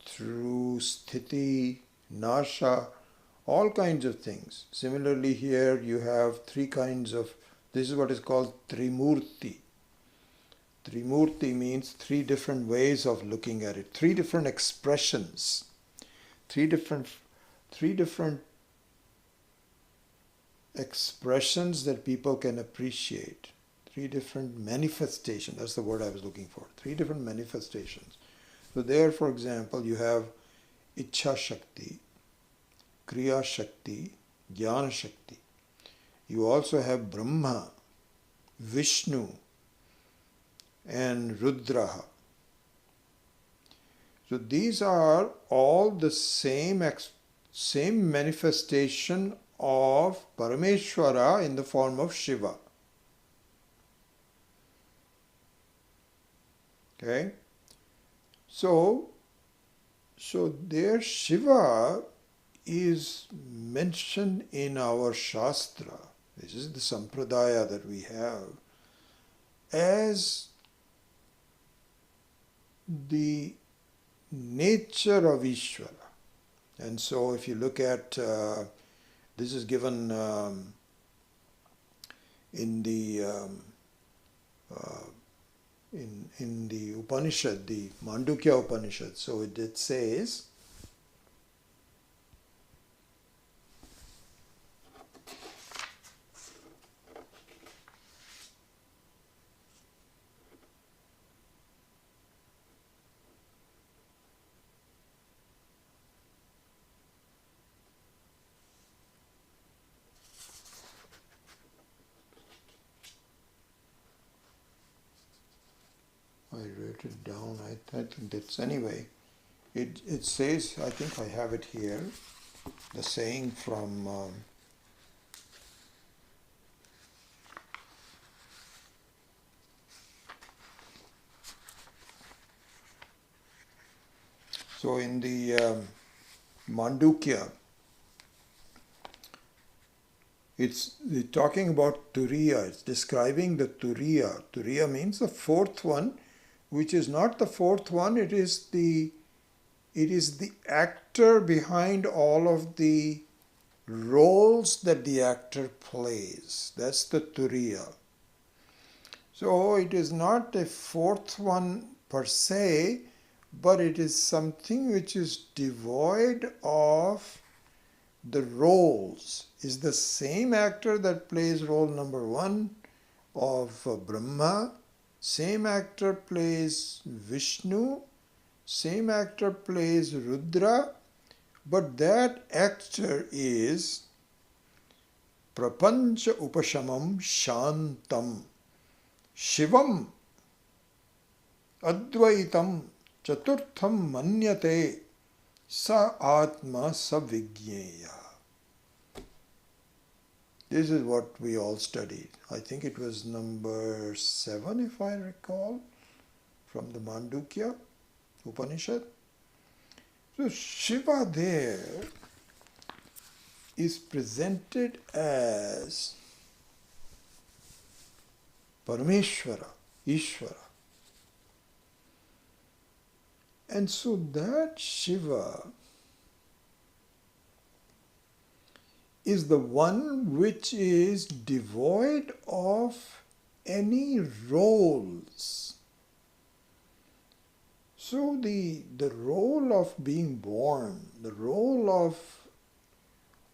through Sthiti, Nasha, all kinds of things. Similarly here you have 3 kinds of, this is what is called Trimurti. Trimurti means 3 different ways of looking at it, 3 different expressions, 3 different expressions that people can appreciate, 3 different manifestations, that's the word I was looking for, 3 different manifestations. So there, for example, you have Ichha Shakti, Kriya Shakti, Jnana Shakti. You also have Brahma, Vishnu, and Rudraha. So these are all the same manifestation of Parameshwara in the form of Shiva. Okay? So there Shiva is mentioned in our Shastra. This is the Sampradaya that we have as the nature of Ishvara. And so if you look at, this is given in the Upanishad, the Mandukya Upanishad. So it says, I wrote it down, I think that's, anyway, it says, I think I have it here, the saying from so in the Mandukya, it's talking about Turiya, it's describing the Turiya. Turiya means the 4th one, which is not the 4th one, it is the actor behind all of the roles that the actor plays. That's the Turiya. So it is not a 4th one per se, but it is something which is devoid of the roles. Is the same actor that plays role number 1 of Brahma, same actor plays Vishnu, same actor plays Rudra, but that actor is Prapancha Upashamam Shantam Shivam Advaitam Chaturtham Manyate Sa Atma Savigneya. This is what we all studied. I think it was number 7, if I recall, from the Mandukya Upanishad. So Shiva there is presented as Parameshwara, Ishvara. And so that Shiva is the one which is devoid of any roles. So the role of being born, the role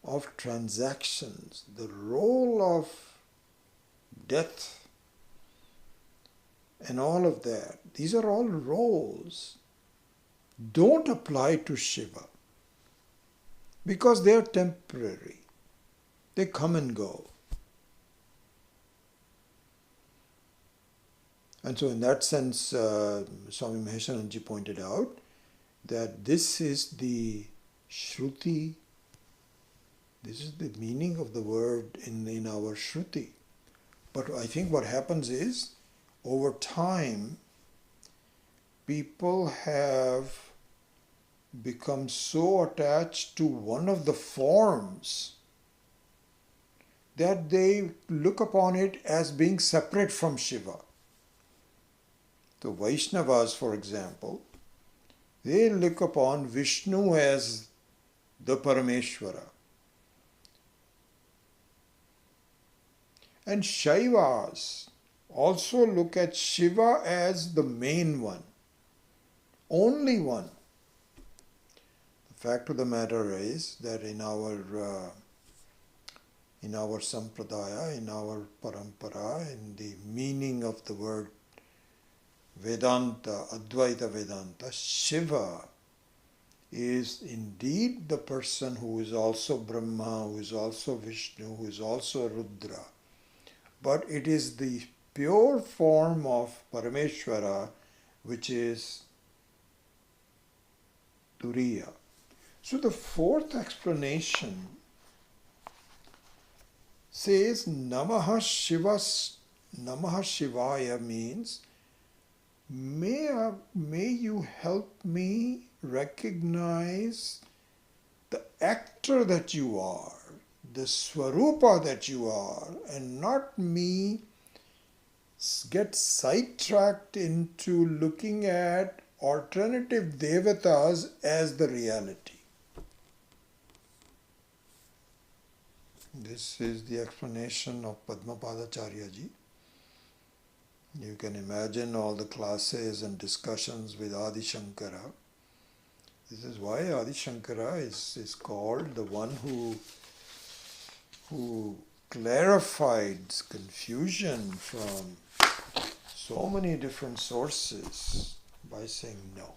of transactions, the role of death, and all of that. These are all roles. Don't apply to Shiva because they are temporary. They come and go. And so in that sense, Swami Maheshananji pointed out that this is the Shruti, this is the meaning of the word in our Shruti. But I think what happens is, over time, people have become so attached to one of the forms that they look upon it as being separate from Shiva. The Vaishnavas, for example, they look upon Vishnu as the Parameshwara. And Shaivas also look at Shiva as the main one, only one. The fact of the matter is that in our sampradaya, in our parampara, in the meaning of the word Vedanta, Advaita Vedanta, Shiva is indeed the person who is also Brahma, who is also Vishnu, who is also Rudra. But it is the pure form of Parameshwara which is Turiya. So the fourth explanation says Namaha Shivaya means may you help me recognize the actor that you are, the Swarupa that you are, and not me get sidetracked into looking at alternative devatas as the reality. This is the explanation of Padmapadacharya ji. You can imagine all the classes and discussions with Adi Shankara. This is why Adi Shankara is called the one who clarified confusion from so many different sources by saying no.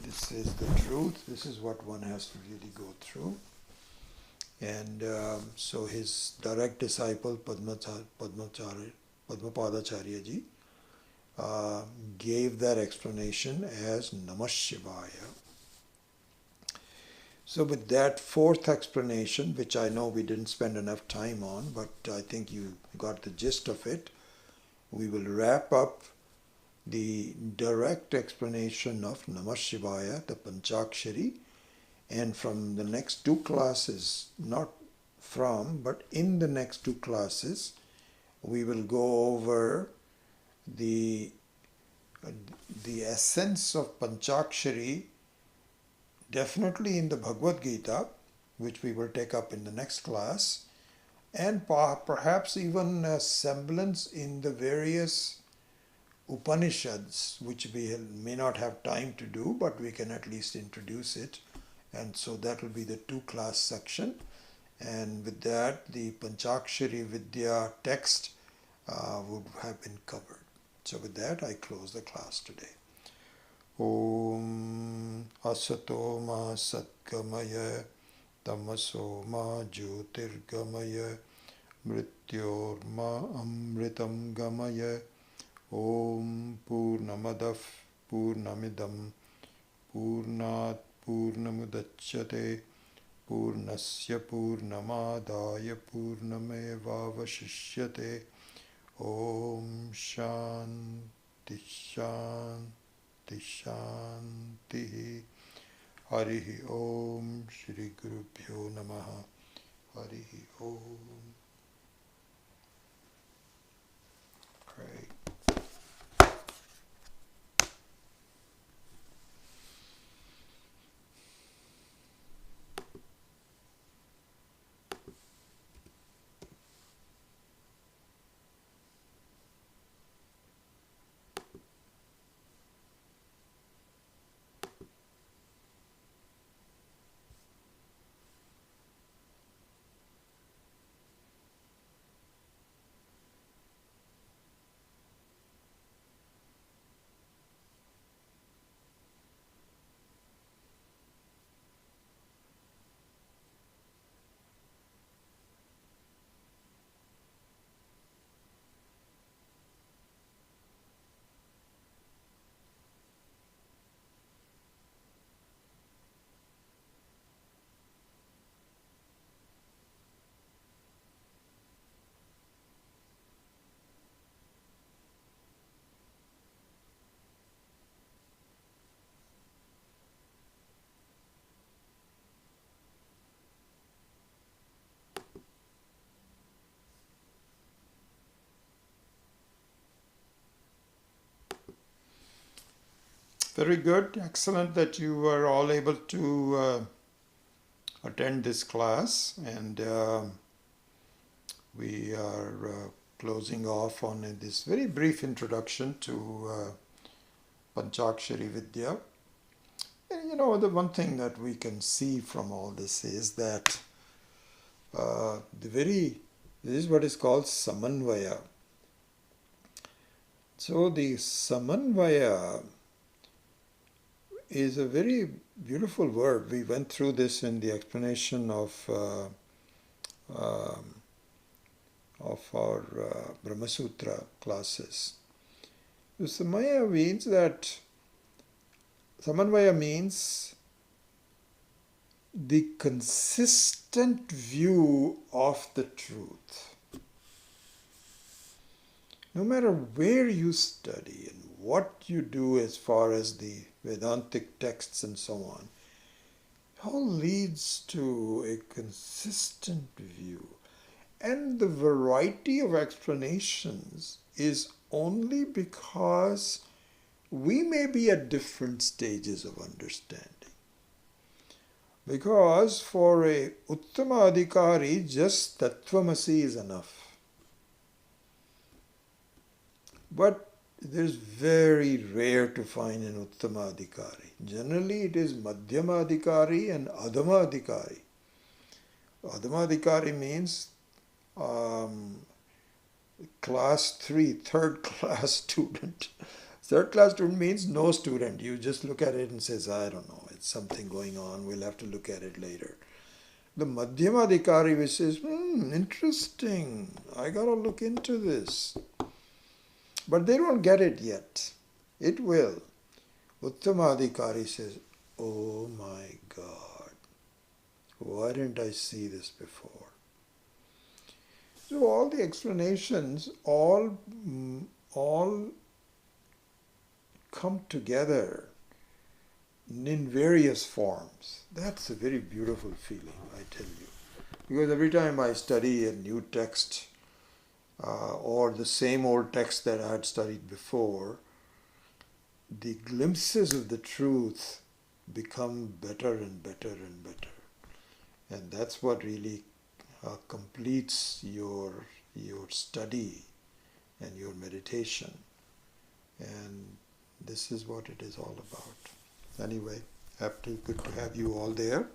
This is the truth. This is what one has to really go through. And so his direct disciple Padmapadacharya ji gave that explanation as Namah Shivaya. So with that fourth explanation, which I know we didn't spend enough time on, but I think you got the gist of it, we will wrap up the direct explanation of Namah Shivaya, the Pancakshari, and from the next two classes, not from, but in the next two classes, we will go over the essence of Pancakshari, definitely in the Bhagavad Gita, which we will take up in the next class, and perhaps even a semblance in the various Upanishads, which we may not have time to do, but we can at least introduce it. And so that will be the two-class section. And with that, the Pancakshari Vidya text would have been covered. So with that, I close the class today. Om Asato Ma Satgamaya Tamaso Ma Jyotirgamaya Mrityor Ma Amritam Gamaya Om Purnamadav Purnamidam Purnat Purnamudachyate Purnasya Purnamadaya Purnamevavashishyate Om Shanti Shanti Shanti Harihi Om Shri Gurubhyo Namaha Harihi Om. Great. Very good. Excellent that you were all able to attend this class, and we are closing off on this very brief introduction to Pancakshari Vidya. And the one thing that we can see from all this is that this is what is called Samanvaya. So the Samanvaya is a very beautiful word. We went through this in the explanation of our Brahma Sutra classes. So Samanvaya means the consistent view of the truth. No matter where you study and what you do as far as the Vedantic texts and so on, it all leads to a consistent view. And the variety of explanations is only because we may be at different stages of understanding. Because for a Uttama Adhikari, just Tattvamasi is enough. But it is very rare to find an Uttama Adhikari. Generally it is Madhyama Adhikari and Adhama Adhikari. Adhama Adhikari means class 3, third class student. Third class student means no student. You just look at it and says, I don't know, it's something going on, we'll have to look at it later. The Madhyama Adhikari which says, interesting, I gotta look into this. But they don't get it yet. It will. Uttama Adhikari says, oh my God, why didn't I see this before? So all the explanations all come together in various forms. That's a very beautiful feeling, I tell you. Because every time I study a new text or the same old text that I had studied before, the glimpses of the truth become better and better and better. And that's what really completes your study and your meditation. And this is what it is all about. Anyway, good to have you all there,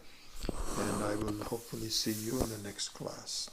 and I will hopefully see you in the next class.